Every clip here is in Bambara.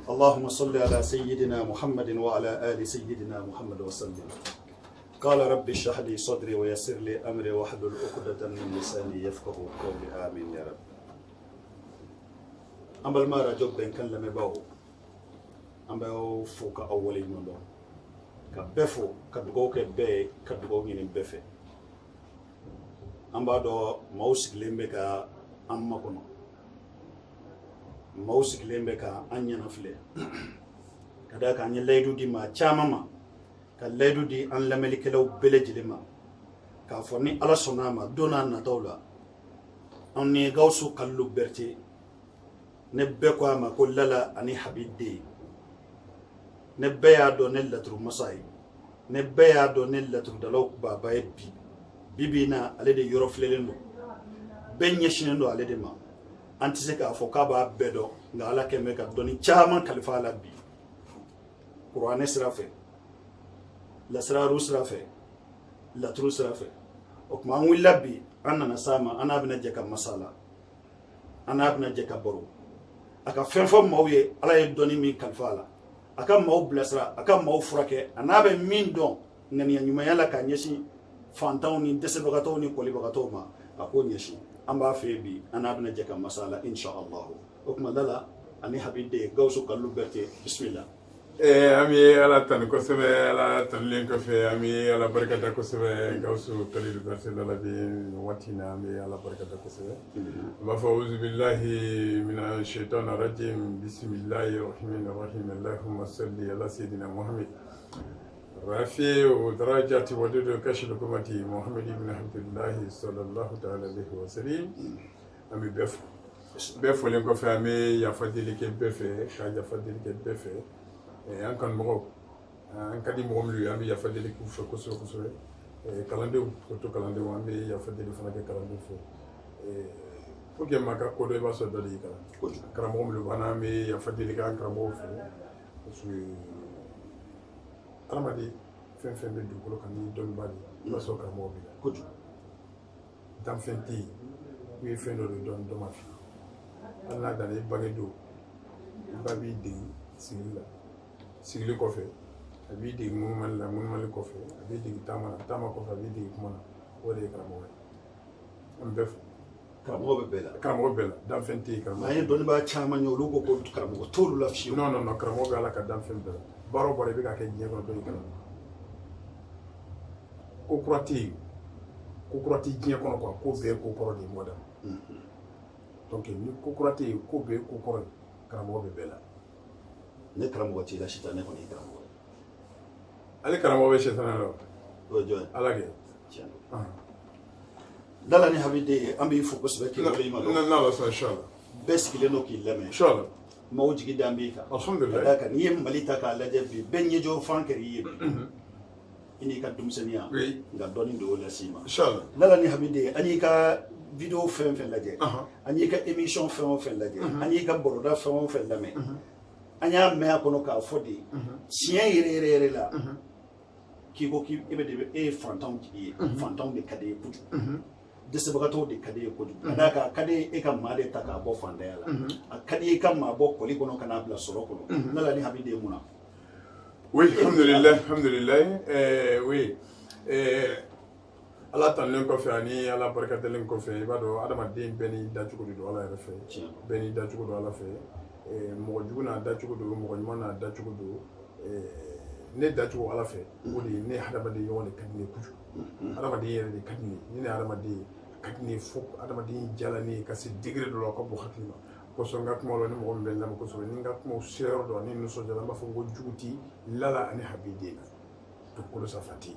اللهم صل على سيدنا محمد وعلى آل سيدنا محمد وسلم. قال رب اشرح لي صدري ويسر لي أمري واحلل عقدة من لساني يفقه قولي آمين يا رب. أما ما رجب بين كلمة باو أما فوق أولين نلو كبفو كدغو كبه كدغو نين بفه أما دو موسك لمبكا أما كنو موسك لمبكا أني نفله كذا كان يلاقي دي ما شامما كلاقي دي أن لملك لو بلج لما كافوني على صنامة دونا نتولا أني غوسو كلو برتي نبكوا ما كل لا أني حبيب دي نبيا دو نلترو مساي نبيا دو نلترو دلوك بابا بي بيبينا على دي يوروفلينو بين يشينو على دي ما أنت سكا فوكابا بدو نعلا كميكا دوني chairman كالفا لبي قرآن سرافه لسرارو سرافه لترو سرافه وكما نقول لبي أنا نسامة أنا ابن جاكا مسالا أنا ابن جاكا برو أكا فنفم مويه على يدوني مي كالفا لا أكا مو بلسرا أكا مو فرake أنا ابن مين دون نني أنيما يلا كانيشي فانتاوني دسبغاتوني كوليبغاتوما أكون يشي أما في بي أنا ابن جاكا مسالا إن شاء الله وكما لا أني حبيب دي غوسو كالو برتي بسم الله. ami ala tan ko sebe ala tan len ko fe ami ala barakata ko sebe gawsu kalilu berse la bi watina ami ala barakata ko sebe wa fa'uzu billahi minash shaitanir rajim bismillahir rahmanir rahim allahumma salli ala sayidina muhammad rafi wa darajati wa dudu kashf kumati muhammad ibn abdullah sallallahu ta'ala alaihi wa sallam ami befo len ko fe ami ya fadili ke befe ka ya fadili ke befe an kan mɔgɔw an ka di mɔgɔ minnu ye an bɛ yafa deli k'u fɛ kosɛbɛ kosɛbɛ kalandenw surtout kalandenw an bɛ yafa deli fana kɛ kalandenw fɛ pour que maa ka ko dɔ i b'a sɔrɔ dɔ de y'i kalan karamɔgɔ minnu b'an na an bɛ yafa deli k'an karamɔgɔw fɛ parce que adamaden fɛn fɛn bɛ dugukolo kan ni dɔnnibaa de i b'a sɔrɔ karamɔgɔ b'i la kojugu danfɛn tɛ yen i ye fɛn dɔ de dɔn dɔ ma f'i ye hali n'a danna i bange don i ba b'i dege sigili la sigili kɔfɛ a b'i dege munumali la munumali kɔfɛ a b'i dege taama la taama kɔfɛ a b'i dege kuma na o de ye karamɔgɔ ye an bɛɛ fɔ karamɔgɔ bɛ bɛɛ la karamɔgɔ bɛɛ la danfɛn tɛ yen karamɔgɔ an ye dɔnnibaa caman ye olu ko ko karamɔgɔ t'olu la fiyewu non non non karamɔgɔ bɛ ala ka danfɛn bɛɛ la baara o baara i bɛ ka kɛ diɲɛ kɔnɔ dɔ y'i kalan ko kura tɛ yen ko kura tɛ diɲɛ kɔnɔ quoi ko bɛɛ ye ko kɔrɔ de ye mɔda donc ni ko kura tɛ yen ko bɛɛ ye ko kɔrɔ ye karamɔgɔ bɛ bɛɛ la ne karamɔgɔ t'i la sitan ne kɔni ye karamɔgɔ ye ale karamɔgɔ bɛ sɛtana la o ye jɔn ye ala kɛ tiɲɛ don dala ni habide an b'i fo kosɛbɛ k'i waleɲuman dɔn n'ala sɔnna inchallah bɛɛ sigilen don k'i lamɛn inchallah maaw jigi da b'i kan alhamdulillah ka d'a kan n'i ye mali ta k'a lajɛ bi bɛɛ ɲɛjɔ fan kɛr'i ye bi i n'i ka denmisɛnniya nka dɔɔni de y'o las'i ma inchallah dala ni habide an y'i ka video fɛn o fɛn lajɛ an y'i ka émission fɛn o fɛn lajɛ an y'i ka baroda fɛn o fɛn lamɛn an y'a mɛn a kɔnɔ k'a fɔ de tiɲɛ yɛrɛ yɛrɛ la k'i ko k'i bɛ de e ye fantanw tigi ye fantanw de ka di ye kojugu dɛsɛbagatɔw de ka di ye kojugu ka d'a kan a ka di e ka maa de ta k'a bɔ fantanya la a ka di e ka maa bɔ kɔli kɔnɔ ka n'a bila sɔrɔ kɔnɔ n'ala ni habide mun na oui alhamdulillah alhamdulillah oui ala tanlen kɔfɛ ani ala barikadalen kɔfɛ i b'a dɔn adamaden bɛɛ n'i dacogo de don ala yɛrɛ fɛ bɛɛ n'i dacogo don ala fɛ mɔgɔ jugu n'a dacogo don mɔgɔ ɲuman n'a dacogo don ne dacogo ala fɛ o de ye ne hadamaden ɲɔgɔn de ka di ne kojugu hadamaden yɛrɛ de ka di ne ni ne hadamaden ka di ne fo hadamaden jala ne ka se degré dɔ la ka bɔ hakili ma kosɔn n ka kuma la ni mɔgɔ min bɛ lamɛn kosɛbɛ ni n ka kumaw sera yɔrɔ dɔ ani nisɔndiya n b'a fɔ ko jugu ti lala ani habiden na dugukolo sanfɛ tɛ yen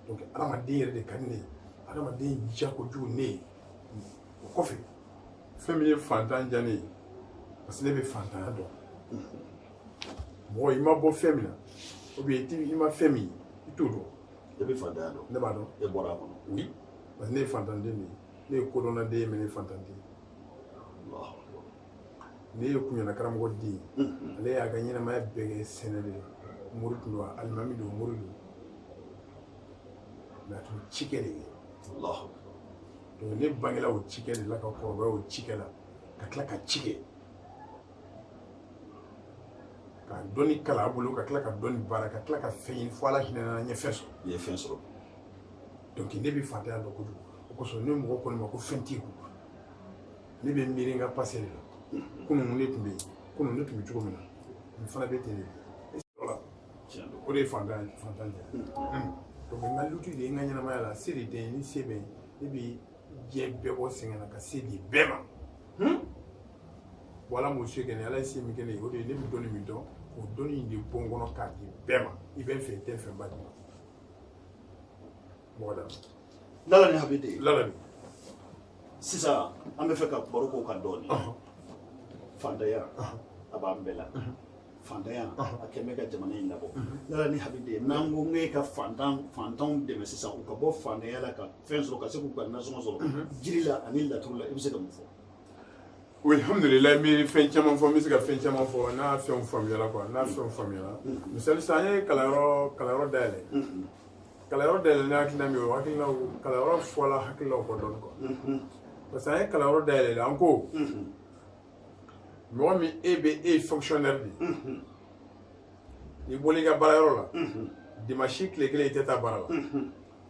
donc hadamaden yɛrɛ de ka di ne ye hadamaden ja kojugu ne ye o kɔfɛ fɛn min ye fantan ja ne ye parce que ne bɛ fantanya dɔn mɔgɔ i ma bɔ fɛn min na ou bien i ma fɛn min i t'o dɔn e bɛ fantanya dɔn ne b'a dɔn e bɔra a kɔnɔ oui parce que ne ye fantanden de ye ne ye kodɔnnaden ye mais ne ye fantanden ye ne ye kuɲana karamɔgɔ den ye ale y'a ka ɲɛnamaya bɛɛ kɛ sɛnɛ de mori tun don alimami don mori don mais a tun cikɛ de kɛ donc ne bangela o cikɛ de la ka kɔrɔbaya o cikɛ la ka tila ka ci kɛ ka dɔnni kala a bolo ka tila ka dɔnni baara ka tila ka fɛn ɲini fo ala hinɛ na n ye fɛn sɔrɔ. I ye fɛn sɔrɔ. donc ne bɛ fantanya dɔn kojugu o kosɔn ne mɔgɔ ko ne ma ko fɛn t'i kun ne bɛ miiri n ka passé de la kunun ne tun bɛ yen kunun ne tun bɛ cogo min na nin fana bɛ ten de o de ye fantanya donc n ka lutti de ye n ka ɲɛnamaya la se de tɛ yen ni se bɛ yen ne bɛ diɲɛ bɛɛ bɔ sɛgɛn na ka se di bɛɛ ma wala m'o se kɛ ne ala ye se min kɛ ne ye o de ye ne bɛ dɔnni min dɔn o dɔnni in de bɔ n kɔnɔ k'a di bɛɛ ma i bɛ n fɛ i tɛ n fɛ ba di ma mɔgɔ da Lala ni Habide. Lala ni sisan an bɛ fɛ ka baro k'o kan dɔɔni fantanya a b'an bɛɛ la fantanya a kɛn bɛ ka jamana in labɔ Lala ni Habide n'an ko ŋ'e ka fantanw dɛmɛ sisan u ka bɔ fantanya la ka fɛn sɔrɔ ka se k'u ka nasɔngɔ sɔrɔ jiri la ani laturu la i bɛ se ka mun fɔ. oui alhamdulillah n bɛ fɛn caman fɔ n bɛ se ka fɛn caman fɔ n'a fɛnw faamuyala quoi n'a fɛnw faamuyala misali sisan an ye kalanyɔrɔ dayɛlɛ kalanyɔrɔ dayɛlɛ ne hakilina min ye o hakilinaw kalanyɔrɔ fɔla hakilinaw kɔ dɔɔni quoi parce que an ye kalanyɔrɔ dayɛlɛ an ko mɔgɔ min e ye fonctionnaire de ye i bɔra i ka baarayɔrɔ la dimanche tile kelen i tɛ taa baara la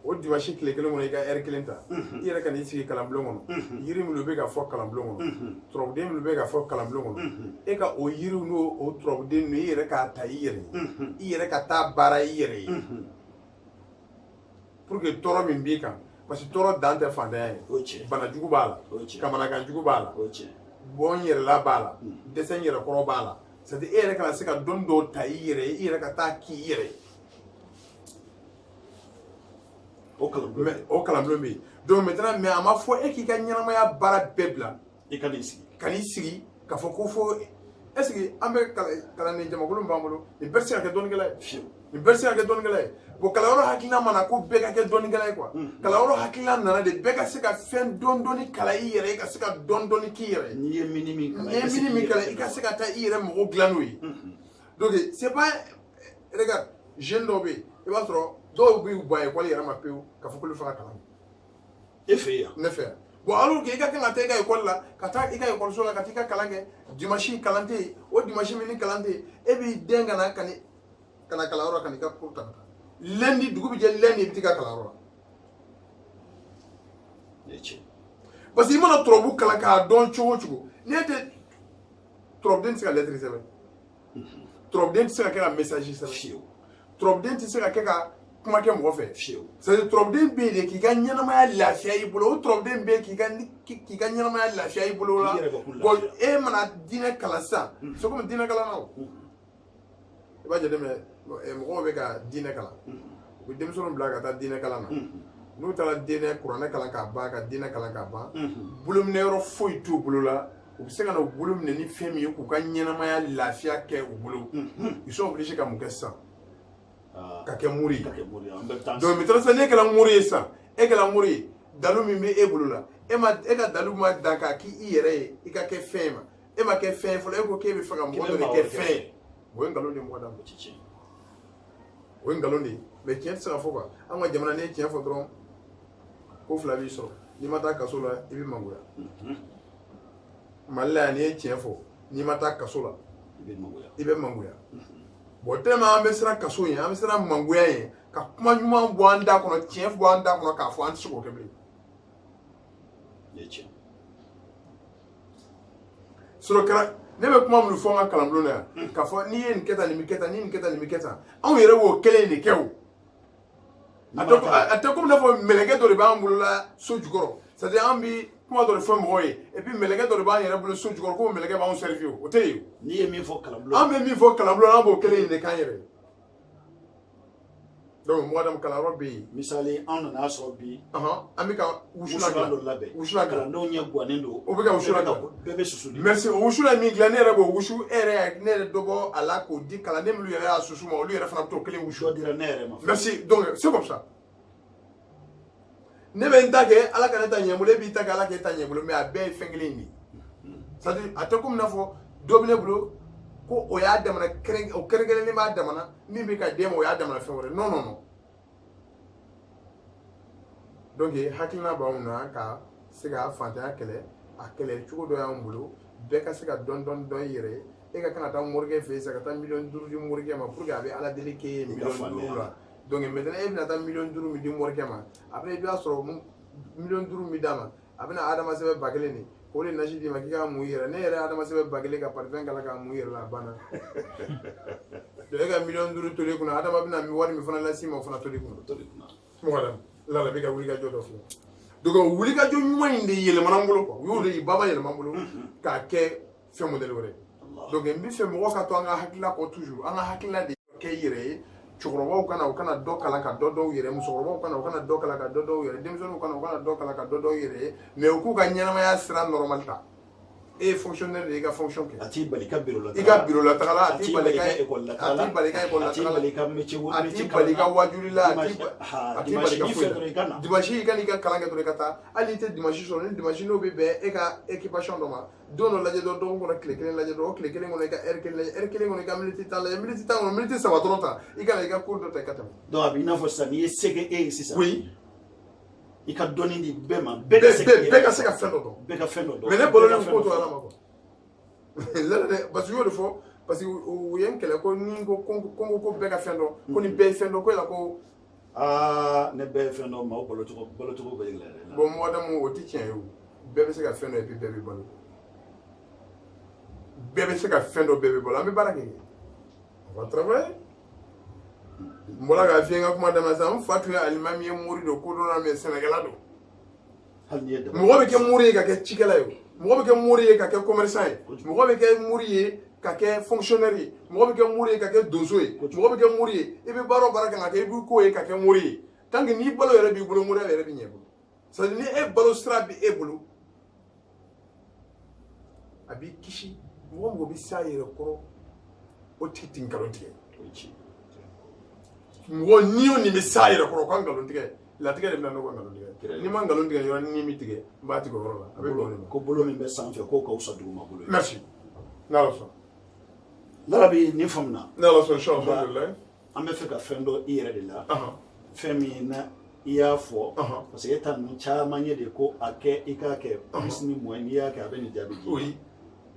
o dimanche tile kelen kɔnɔ i ka heure kelen ta i yɛrɛ ka n'i sigi kalanbulon kɔnɔ yiri minnu bɛ ka fɔ kalanbulon kɔnɔ turabuden minnu bɛ ka fɔ kalanbulon kɔnɔ e ka o yiriw n'o o turabuden ninnu i yɛrɛ k'a ta i yɛrɛ ye i yɛrɛ ka taa baara i yɛrɛ ye pour que tɔɔrɔ min b'i kan parce que tɔɔrɔ dan tɛ fantanya ye banajugu b'a la kamanaganjugu b'a la bɔ n yɛrɛla b'a la dɛsɛ n yɛrɛkɔrɔ b'a la c'est à dire e yɛrɛ kana se ka dɔnni dɔw ta i yɛrɛ ye i yɛrɛ ka taa k'i yɛrɛ ye o kalanbulon bɛ yen donc maintenant mais a ma fɔ e k'i ka ɲɛnamaya baara bɛɛ bila i ka n'i sigi kan'i sigi ka fɔ ko fo est ce que an bɛ kalanden jamakulu min b'an bolo nin bɛɛ tɛ se ka kɛ dɔnnikɛla ye nin bɛɛ tɛ se ka kɛ dɔnnikɛla ye bon kalanyɔrɔ hakilina mana ko bɛɛ ka kɛ dɔnnikɛla ye quoi kalanyɔrɔ hakilina nana de bɛɛ ka se ka fɛn dɔɔni kalan i yɛrɛ ye ka se ka dɔɔni k'i yɛrɛ ye n'i ye mini min kalan i ka se ka taa i yɛrɛ mɔgɔ dilan n'o ye donc c'est pas regarde jeune dɔw bɛ yen i b'a sɔrɔ dɔw b'u ban école yɛrɛ ma pewu ka fɔ k'olu fana kalan e fɛ yan ne fɛ yan bon alors que i ka kan ka taa i ka école la ka taa i ka école la ka taa i ka kalan kɛ dimanche kalan tɛ yen o dimanche min ni kalan tɛ yen e b'i den ka na kalanyɔrɔ ka n'i ka cours ta ka taa lundi dugu bɛ jɛ lundi i bɛ t'i ka kalanyɔrɔ la parce que i mana turabu kalan k'a dɔn cogo o cogo n'i tɛ turabuden tɛ se ka lettre sɛbɛn turabuden tɛ se ka kɛ ka message sɛbɛn turabuden tɛ se ka kɛ ka kuma kɛ mɔgɔ fɛ c'est à dire turabuden bɛ yen de k'i ka ɲɛnamaya lafiya i bolo o turabuden bɛ yen k'i ka ɲɛnamaya lafiya i bolo la bon e mana diinɛ kalan sisan c'est comme diinɛ kalan na o i b'a jateminɛ mɔgɔw bɛ ka diinɛ kalan u bɛ denmisɛnninw bila ka taa diinɛ kalan na n'u taara diinɛ kuranɛ kalan k'a ban ka diinɛ kalan k'a ban bolominɛ yɔrɔ foyi t'u bolo la u bɛ se ka na u bolo minɛ ni fɛn min ye k'u ka ɲɛnamaya lafiya kɛ u bolo ils sont obligés ka mun kɛ sisan ka kɛ muri ye donc maintenant sisan n'e kɛra muri ye sisan e kɛra muri ye dalu min bɛ e bolo la e ka dalu ma dan k'a k'i yɛrɛ ye i ka kɛ fɛn ma e ma kɛ fɛn fɔlɔ e ko k'e bɛ fɛ ka mɔgɔ dɔ de kɛ fɛn ye o ye nkalon de ye mɔgɔ da o ye nkalon de ye mais tiɲɛ tɛ se ka fɔ quoi an ka jamana n'i ye tiɲɛ fɔ dɔrɔn ko fila b'i sɔrɔ n'i ma taa kaso la i bɛ mangoya mali la yan n'i ye tiɲɛ fɔ n'i ma taa kaso la i bɛ mangoya bon tellement an bɛ siran kaso ye an bɛ siran mangoya ye ka kuma ɲuman bɔ an da kɔnɔ tiɲɛ bɔ an da kɔnɔ k'a fɔ an tɛ se k'o kɛ bilen sɔrɔ kɛra ne bɛ kuma minnu fɔ an ka kalanbulon na yan k'a fɔ n'i ye nin kɛ tan nin bɛ kɛ tan ni nin kɛ tan nin bɛ kɛ tan anw yɛrɛ b'o kelen de kɛ o a tɛ komi n'a fɔ mɛlɛkɛ dɔ de b'an bolo la so jukɔrɔ c'est à dire an bɛ kuma dɔ de fɔ mɔgɔw ye et puis mɛlɛkɛ dɔ de b'an yɛrɛ bolo so jukɔrɔ ko mɛlɛkɛ b'anw servi o tɛ yen o n'i ye min fɔ kalanbulon an bɛ min fɔ kalanbulon an b'o kelen de k'an yɛrɛ ye donc mɔgɔ dama kalanyɔrɔ bɛ yen misali an nana sɔrɔ bi an bɛ ka wusula dɔ labɛn wusula kalandenw ɲɛ gannen don o bɛ ka wusula bɛɛ bɛ susu merci o wusula min dilan ne yɛrɛ b'o wusu e yɛrɛ ne yɛrɛ dɔ bɔ a la k'o di kalanden minnu yɛrɛ y'a susu ma olu yɛrɛ fana bɛ t'o kelen wusu dɔ dira ne yɛrɛ ma merci donc c'est comme ça ne bɛ n ta kɛ ala ka ne ta ɲɛ bolo e b'i ta kɛ ala k'e ta ɲɛ bolo mais a bɛɛ ye fɛn kelen de ye c'est à dire a tɛ komi n'a fɔ dɔ bɛ ne bolo ko o y'a damana o kɛrɛnkɛrɛnnen b'a damana min bɛ ka d'e ma o y'a damana fɛn wɛrɛ non non non donc hakilina b'anw na ka se ka fantanya kɛlɛ a kɛlɛ cogo dɔ y'anw bolo bɛɛ ka se ka dɔn i yɛrɛ ye e ka kan ka taa morikɛ fɛ yen sisan ka taa miliyɔn 5 di morikɛ ma pour que a bɛ ala deli k'e ye miliyɔn 5 la donc maintenant e bɛna taa miliyɔn 5 min di morikɛ ma après i b'a sɔrɔ miliyɔn 5 min d'a ma a bɛna adama sɛbɛn 1000 de o de nasi d'i ma k'i ka mun i yɛrɛ ne yɛrɛ adama sɛbɛn 1000 ka parfum kala k'a mun i yɛrɛ la a banna donc e ka miliyɔn 5 tolen kunna adama bɛna wari min fana las'i ma o fana tolen kunna mɔgɔ la bɛ ka wuli ka jɔ dɔ filɛ donc wuli ka jɔ ɲuman in de yɛlɛmana n bolo quoi u y'o de baba yɛlɛma n bolo k'a kɛ fɛn modèle wɛrɛ donc n bɛ fɛ mɔgɔ ka to an ka hakilila kɔ toujours an ka hakilila de kɛ i yɛrɛ ye cɛkɔrɔbaw kana u kana dɔ kalan ka dɔ dɔw yɛrɛ musokɔrɔbaw kana u kana dɔ kalan ka dɔ dɔw yɛrɛ denmisɛnninw kana u kana dɔ kalan ka dɔ dɔw yɛrɛ ye mais u k'u ka ɲɛnamaya sira normal ta e ye fonctionnaire de ye i ka fonction kɛ a t'i bali i ka bureau la i ka bureau la tagala a t'i bali i ka école la tagala a t'i bali i ka école la a t'i bali i ka métier a t'i bali i ka wajuli la a t'i bali i ka foyi la dimanche i ka n'i ka kalan kɛ dɔrɔn i ka taa hali i tɛ dimanche sɔrɔ ni dimanche n'o bɛ bɛn e ka équipation dɔ ma don dɔ lajɛ dɔrɔn dɔgɔkun kɔnɔ tile 1 lajɛ dɔrɔn o tile 1 kɔnɔ i ka heure 1 lajɛ heure 1 kɔnɔ i ka minute 10 lajɛ minute 10 kɔnɔ minute 3 dɔrɔn ta i ka na i ka cours dɔ ta i ka tɛmɛ donc a bɛ i n'a fɔ sisan n'i ye se kɛ e ye sisan oui i ka dɔnni di bɛɛ ma bɛɛ ka se ka fɛn dɔ dɔn bɛɛ ka fɛn dɔ dɔn mais ne balolen ko to ala ma quoi parce que y'o de fɔ parce que u ye n kɛlɛ ko ni ko bɛɛ ka fɛn dɔn ko ni bɛɛ ye fɛn dɔn ko yala ko ne bɛɛ ye fɛn dɔn maaw balocogo bɛ yɛlɛ bon mɔdamu o tɛ tiɲɛ ye o bɛɛ bɛ se ka fɛn dɔ et puis bɛɛ bɛ balo bɛɛ bɛ se ka fɛn dɔ bɛɛ bɛ balo an bɛ baara kɛ on va travailler n bɔra k'a f'i ye n ka kuma daminɛ sisan n fa tun ye alimami ye mori don kodɔnna mais sɛnɛkɛla don mɔgɔ bɛ kɛ mori ye ka kɛ cikɛla ye mɔgɔ bɛ kɛ mori ye ka kɛ commerçant ye mɔgɔ bɛ kɛ mori ye ka kɛ fonctionnaire ye mɔgɔ bɛ kɛ mori ye ka kɛ donso ye mɔgɔ bɛ kɛ mori ye i bɛ baara o baara kan ka kɛ i b'i ko ye ka kɛ mori ye tant que n'i balo yɛrɛ b'i bolo moriya yɛrɛ bɛ ɲɛ i bolo c'est à dire ni e balo sira bɛ e bolo a b'i kisi mɔgɔ mɔgɔ bɛ s'a yɛrɛ kɔrɔ o tigi tɛ nkalon tigɛ mɔgɔ ni o ni bɛ s'a yɛrɛ kɔrɔ o ka nkalon tigɛ latigɛ de bɛ na n'o ka nkalon tigɛ n'i ma nkalon tigɛ yɔrɔ ni min tigɛ n b'a tigɛ o yɔrɔ la a bɛ bɛn o de ma ko bolo min bɛ sanfɛ k'o ka wusa duguma bolo ye merci n'ala sɔn larabi nin faamuna n'ala sɔn alhamdulilayi an bɛ fɛ ka fɛn dɔ i yɛrɛ de la fɛn min na i y'a fɔ parce que e ta ninnu caman ye de ko a kɛ i k'a kɛ plus ni moins n'i y'a kɛ a bɛ nin jaabi di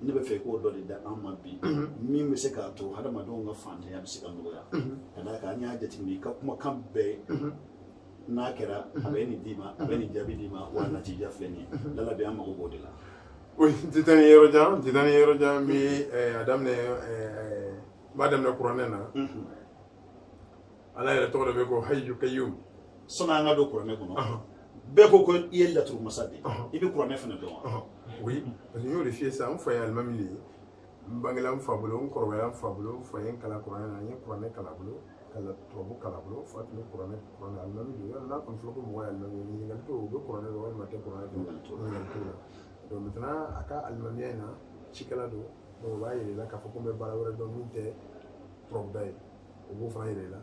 ne bɛ fɛ i k'o dɔ de da an ma bi min bɛ se k'a to hadamadenw ka fantanya bɛ se ka nɔgɔya ka d'a kan an y'a jateminɛ i ka kumakan bɛɛ n'a kɛra a bɛ nin d'i ma a bɛ nin jaabi d'i ma wa natija filɛ nin ye lalabi an mago b'o de la oui tɛ taa ni yɔrɔ jan n bɛ a daminɛ n b'a daminɛ kuranɛ na ala yɛrɛ tɔgɔ dɔ bɛ ko hayyu kayyum sani an ka don kuranɛ kɔnɔ bɛɛ ko i ye laturu masa de i bɛ kuranɛ fana dɔn wa oui parce que n y'o de f'i ye sisan n fa ye alimami de ye n bangela n fa bolo n kɔrɔbayala n fa bolo n fa ye n kalan kuranɛ na n ye kuranɛ kalan bolo ka tubabu kalan bolo fa tun bɛ kuranɛ alimami de ye n'a kɔni fɔra ko mɔgɔ ye alimami ye ɲininkali t'o u bɛ kuranɛ dɔn walima tɛ kuranɛ dɔn ɲininkali t'o la donc maintenant a ka alimamiya in na cikɛla don donc o b'a yira i la k'a fɔ ko n bɛ baara wɛrɛ dɔn min tɛ turabuda ye o b'o fana yira i la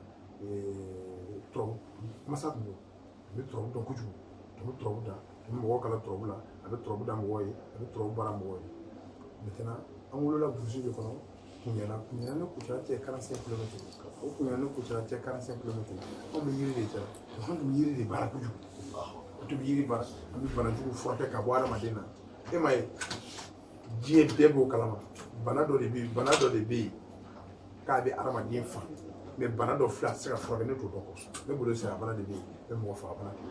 turabu masa tun don a bɛ turabu dɔn kojugu a bɛ turabu da a bɛ mɔgɔw kalan turabu la a bɛ turabu da mɔgɔw ye a bɛ turabu baara mɔgɔw ye maintenant an wolola burusi de kɔnɔ kuɲana ni kucala cɛ 45 km o kuɲana ni kucala cɛ 45 km anw bɛ yiri de cɛ anw tun bɛ yiri de baara kojugu an tun bɛ yiri baara an bɛ banajugu furakɛ ka bɔ adamaden na e m'a ye diɲɛ bɛɛ b'o kalama bana dɔ de bɛ yen k'a bɛ adamaden faga mais bana dɔ filɛ a tɛ se ka furakɛ ne t'o dɔn kosɛbɛ ne bolo saya bana de bɛ yen ne mɔgɔ faga bana tɛ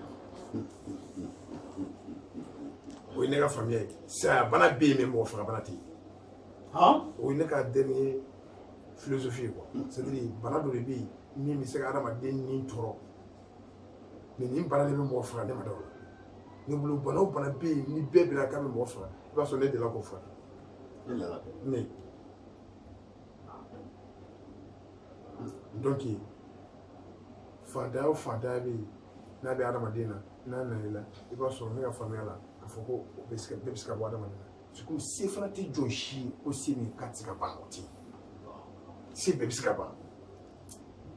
o ye ne ka faamuya ye saya bana bɛ yen mais mɔgɔ faga bana tɛ yen o ye ne ka dernier philosophie ye quoi c'est à dire bana dɔ de bɛ yen min bɛ se ka adamaden ni tɔɔrɔ mais nin bana de bɛ mɔgɔ faga ne ma da o la ne bolo bana o bana bɛ yen ni bɛɛ bila k'a bɛ mɔgɔ faga i b'a sɔrɔ ne delila k'o furakɛ ne donc fantanya o fantanya bɛ yen n'a bɛ adamaden na n'a nana i la i b'a sɔrɔ ne ka faamuya la k'a fɔ ko bɛɛ bɛ se ka bɔ adamaden na c'est comme se fana tɛ jɔn si ye ko se min k'a tɛ se ka ban o tɛ yen se bɛɛ bɛ se ka ban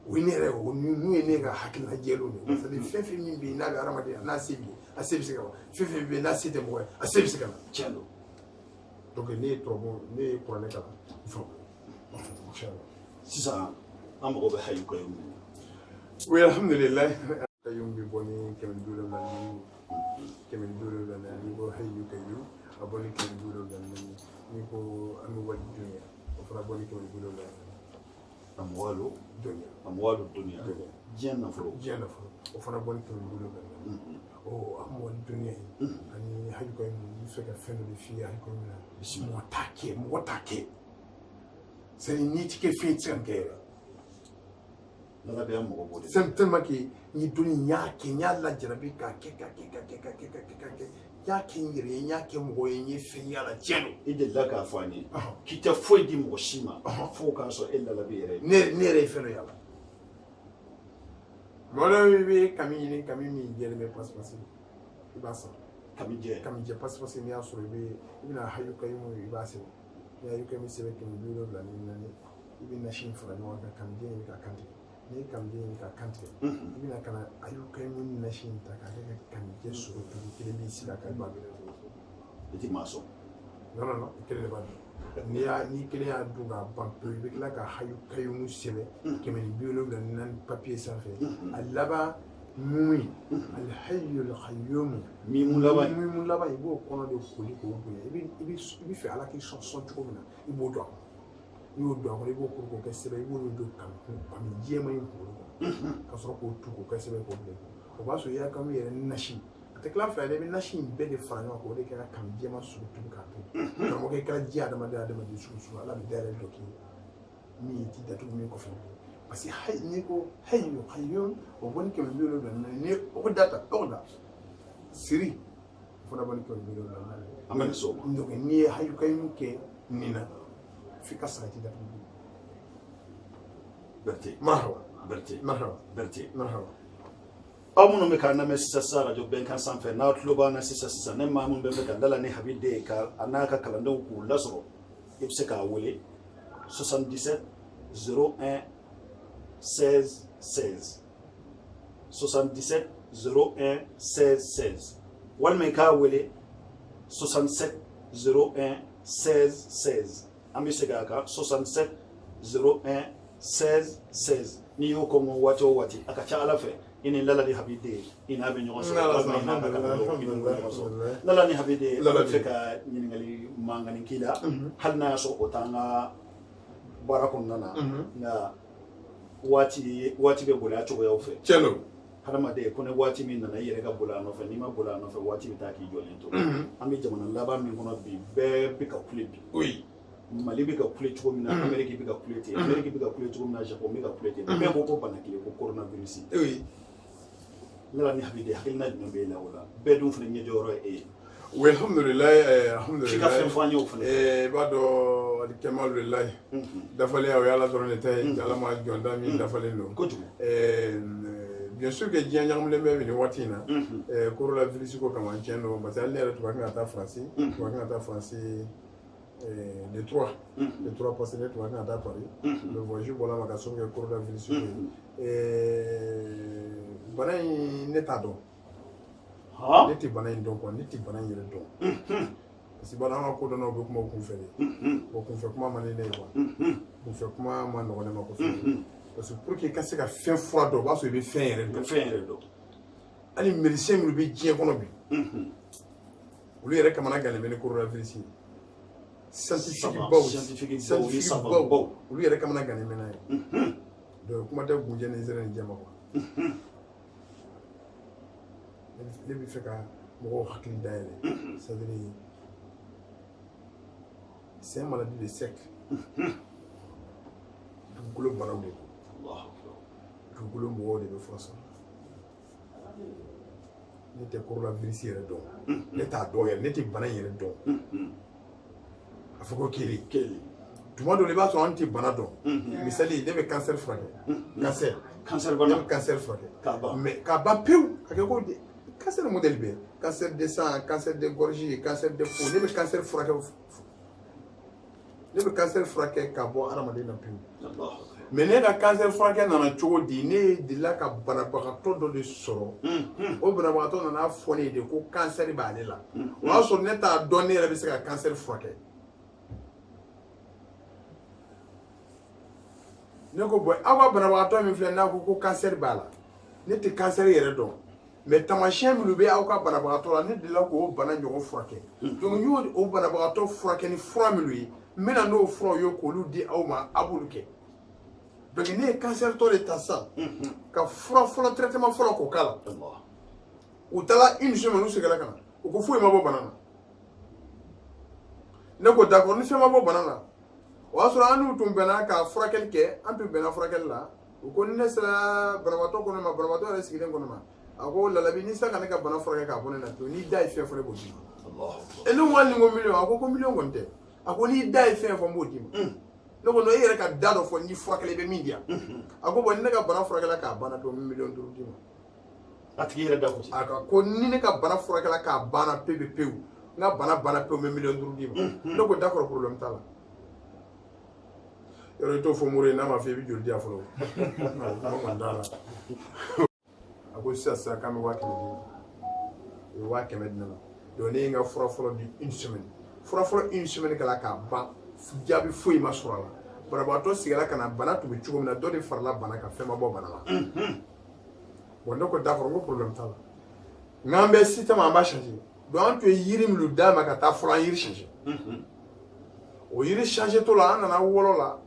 o ye ne yɛrɛ o n'u ye ne ka hakilina jɛlenw de ye c'est à dire fɛn fɛn min bɛ yen n'a bɛ adamaden na n'a se bɛ yen a se bɛ se ka ban fɛn fɛn bɛ yen n'a se tɛ mɔgɔ ye a se bɛ se ka na tiɲɛ don donc ne ye tubabu ne ye kuranɛ kalan n fa sisan an mago bɛ hayu kayyum oui alhamdulilayi kayyum bɛ bɔ ni 570 ni 570 ni ko hayu kayyum aboni ke bulo gan ni ko ami wal dunya o fara boni ke bulo gan amwalu dunya janna furo o fara boni ke bulo gan o amwal dunya ani haju ko ni feka fendo de fi ay ko mina mo take c'est ni tike fi tsankere la be am ko bodi c'est tellement que ni dunya ke nya la jarabi ka ke ya ke ngire ya ke mo ye fi ya la jeno ide la ka fani kita foi di mo shima fo ka so ella la be ne re feno ya Mwana bibi kami mi jere me pas ibasa kami je pas ni asoro bi ibina hayuka yimu ibasa ya yuka mi sebe kemi biro la ni ibina shin fara no ka kami je ka kanti ni kami je ka kanti ibina kana ayuka yimu na shin ta ka kami je suru to kile mi sila ka ba iti maso no kile ba ni kile ya duga banto ibikla ka hayuka yimu sebe kemi biro la nan papier ça fait alaba mui alhayyul qayyum mi laba ibo kono de foli ko buya ibi fe ala ki chanson to mina ibo do ko ibo ko ko sebe ibo do kam mi jema yin ko ka so ko tu ko ka sebe ko be o ba so ya kam yere nashi ate kla fa de nashi be de fara ko de ka kam jema su tu ka to ko ke kala ji adama di su ala be dere do ki mi ti da tu mi ko fa parce que hay ni ko hayyu qayyum o boni ke mi lo dan ni o data o da siri fona boni ke mi lo dan amane so ndo ni hayyu qayyum ke nina fi kasrati da berti marhaba amuno me kana me sisa sara jo ben kan sanfe na tloba na sisa ne ma mun be be kan dala ne habide ka anaka kalando ku lasro ibse ka wole 77 01 16 16 77 01 16 16 wal me ka wele 67 01 16 16 ambi sega ka 67 01 16 16 ni yo ko mo wato wati aka cha ala fe ini lala di habide ina be nyoso lala ni habide fe ka nyingali mangani kila halna so otanga barakon nana na wati be bola to ya ofe chelo harama de ko ne wati min nana yere ka bola no fe ni ma bola no fe wati bi ta ki jolen to ambi jamana laba min kono bi ka kulebi oui mali bi ka kule cogo min na amerique bi ka kule te amerique bi ka kule cogo min na japon bi ka kule te bɛɛ ko ko bana kile ko coronavirus oui nala ni habide hakilina jumɛn bɛ la wala bɛɛ dun fana ɲɛjɔyɔrɔ ye oui alhamdulillah f'i ka fɛn fɔ an ye o fana b'a dɔn alikɛmalulilayi dafalen o y'ala dɔrɔn de ta ye ala ma jɔnda min dafalen don kojugu bien sûr que diɲɛ ɲagaminen bɛ nin waati in na coronavirus ko kama tiɲɛ don parce que hali ne yɛrɛ tun ka kan ka taa faransi les trois passés tu vas à Paris le voyage voilà ma casse que coronavirus bana ne t'a dɔn ne tɛ bana in dɔn quoi ne tɛ bana in yɛrɛ dɔn parce que bana ma ko dɔn o bɛ kuma o kunfɛ de o kunfɛ kuma man di ne ye quoi kunfɛ kuma ma nɔgɔn ne ma kosɛbɛ parce que pour que i ka se ka fɛn fura dɔn o b'a sɔrɔ i bɛ fɛn yɛrɛ dɔn hali médecin minnu bɛ diɲɛ kɔnɔ bi olu yɛrɛ kamana gannen bɛ ni coronavirus ye scientifique baw olu yɛrɛ kamana gannen bɛ n'a ye donc kuma tɛ gunjɛ ni zɛrɛ ni jɛma quoi ne bɛ fɛ ka mɔgɔw hakili dayɛlɛ c'est à dire c'est une maladie de siècle dugukolo banaw de don dugukolo mɔgɔw de bɛ fura sɔrɔ ne tɛ coronavirus yɛrɛ dɔn ne t'a dɔn yɛrɛ ne tɛ bana in yɛrɛ dɔn a fɔ ko kelen tuma dɔ la i b'a sɔrɔ an tɛ bana dɔn misali ne bɛ cancer furakɛ cancer furakɛ mais k'a ban pewu ka kɛ ko cancer modèle bɛ cancer de sang cancer de gorge cancer de peau ne bɛ cancer furakɛ ka bɔ adamaden na pewu mais ne ka cancer furakɛ nana cogo di ne delila ka banabagatɔ dɔ de sɔrɔ o banabagatɔ nana fɔ ne de ko cancer b'ale la o y'a sɔrɔ ne t'a dɔn ne yɛrɛ bɛ se ka cancer furakɛ ne ko bon aw ka banabagatɔ min filɛ n'a ko cancer b'a la ne tɛ cancer yɛrɛ dɔn mais tamasiyɛn minnu bɛ aw ka banabagatɔ la ne delila k'o bana ɲɔgɔn furakɛ donc n y'o o banabagatɔ furakɛ ni fura minnu ye n bɛna n'o furaw ye k'olu di aw ma a b'olu kɛ donc ne ye cancer tɔ de ta sisan ka fura fɔlɔ traitement fɔlɔ k'o k'a la u taara une semaine u seginna ka na u ko foyi ma bɔ bana na ne ko d'accord ni fɛn ma bɔ bana na o y'a sɔrɔ an n'u tun bɛnna ka furakɛli kɛ an tun bɛnna furakɛli la u ko ni ne sera banabagatɔ ko ne ma banabagatɔ yɛrɛ sigilen ko ne ma a ko Lalabi n'i sera ka ne ka bana furakɛ k'a bɔ ne na to n'i da ye fɛn fɔ ne b'o d'i ma e ne ko hali ni n ko miliyɔn a ko miliyɔn kɔni tɛ a ko n'i da ye fɛn fɔ n b'o d'i ma ne ko non e yɛrɛ ka da dɔ fɔ n'i furakɛli i bɛ min di yan a ko bon ni ne ka bana furakɛla k'a banna to miliyɔn 5 d'i ma a tigi yɛrɛ da ko ten a ko ni ne ka bana furakɛla k'a banna pewu pewu n ka bana banna pewu n bɛ miliyɔn 5 d'i ma ne ko d'accord problème t'a la yɔrɔ i t'o fɔ mori ye n'a ma fɔ i bɛ joli di yan fɔlɔ o kɔni t'a la a ko sisan k'an bɛ 1000 di o ye 500 di ne ma donc ne ye n ka fura fɔlɔ di une semaine fura fɔlɔ une semaine kɛla k'a ban jaabi foyi ma sɔrɔ a la banabagatɔ sigira ka na bana tun bɛ cogo min na dɔ de farala bana kan fɛn ma bɔ bana la bon ne ko d'accord n ko problème t'a la n'an bɛ système an b'a changer donc an tun ye yiri minnu d'a ma ka taa fɔlɔ an yiri changer o yiri changer tɔ la an nana wɔlɔ la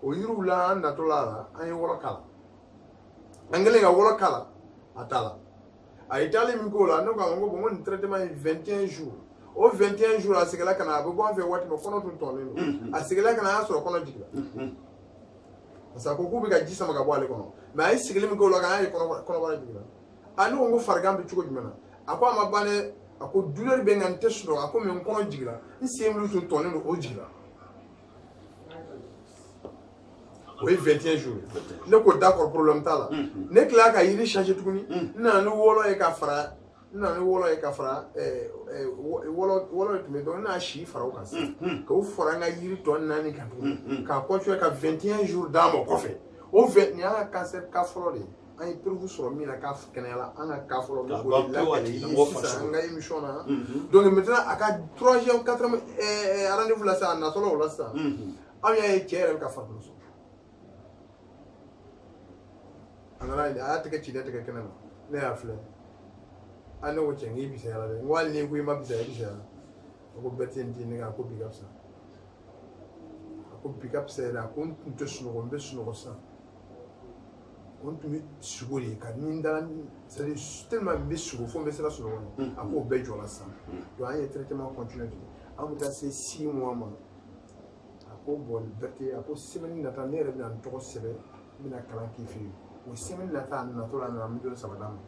o yiriw la an natɔ la a la an ye wɔlɔ k'a la an kɛlen ka wɔlɔ k'a la a t'a la a ye taali min k'o la ne ko a ma ko bon ko nin traitement ye 21 jours o 21 jours a seginna ka na a bɛ bɔ an fɛ waati min kɔnɔ tun tɔnnen don a seginna ka na a y'a sɔrɔ kɔnɔ jiginna parce que a ko k'u bɛ ka ji sama ka bɔ ale kɔnɔ mais a ye sigili min k'o la k'an y'a ye kɔnɔbara jiginna a ne ko n ko farigan bɛ cogo jumɛn na a ko a ma ban dɛ a ko douleur bɛ n kan n tɛ sunɔgɔ a ko mais n kɔnɔ jiginna n sen minnu tun tɔnnen don o jiginna o ye 21 jours ne ko d'accord problème t'a la ne tilala ka yiri changer tuguni n nana ni wɔlɔ ye ka fara wɔlɔ ye tun bɛ dɔn n n'a si fara o kan sisan k'o fara n ka yiri tɔ 4 kan tuguni k'a continuer ka 21 jours d'a ma kɔfɛ o 20 nin y'an ka cancer cas fɔlɔ de ye an ye preuve sɔrɔ min na k'a kɛnɛyala an ka cas fɔlɔ ne b'o de lakale sisan an ka émission na donc maintenant a ka 3e 4e rendez-vous la sisan a natɔla o la sisan anw y'a ye cɛ yɛrɛ bɛ ka farikolo sɔrɔ a nana a y'a tɛgɛ ci ne tɛgɛ kɛnɛ ma ne y'a filɛ a ne ko cɛ nk'i bisayala dɛ n ko hali n'i ko i ma bisaya i bisayala a ko bɛɛ tɛ n di ne kan a ko bi ka fisa a ko bi ka fisa yɛrɛ a ko n tun tɛ sunɔgɔ n bɛ sunɔgɔ sisan o tun bɛ sugo de ka ni n dara c'est à dire tellement n bɛ sugo fo n bɛ se ka sunɔgɔ ye a k'o bɛɛ jɔra sisan donc an ye traitement continuer de an bɛ taa se 6 mois ma a ko bon Berete a ko semaine nata ne yɛrɛ bɛna n tɔgɔ sɛbɛn n bɛna kalan k'i fɛ yen o semaine nata a natɔ la a nana miliyɔn 3 d'a ma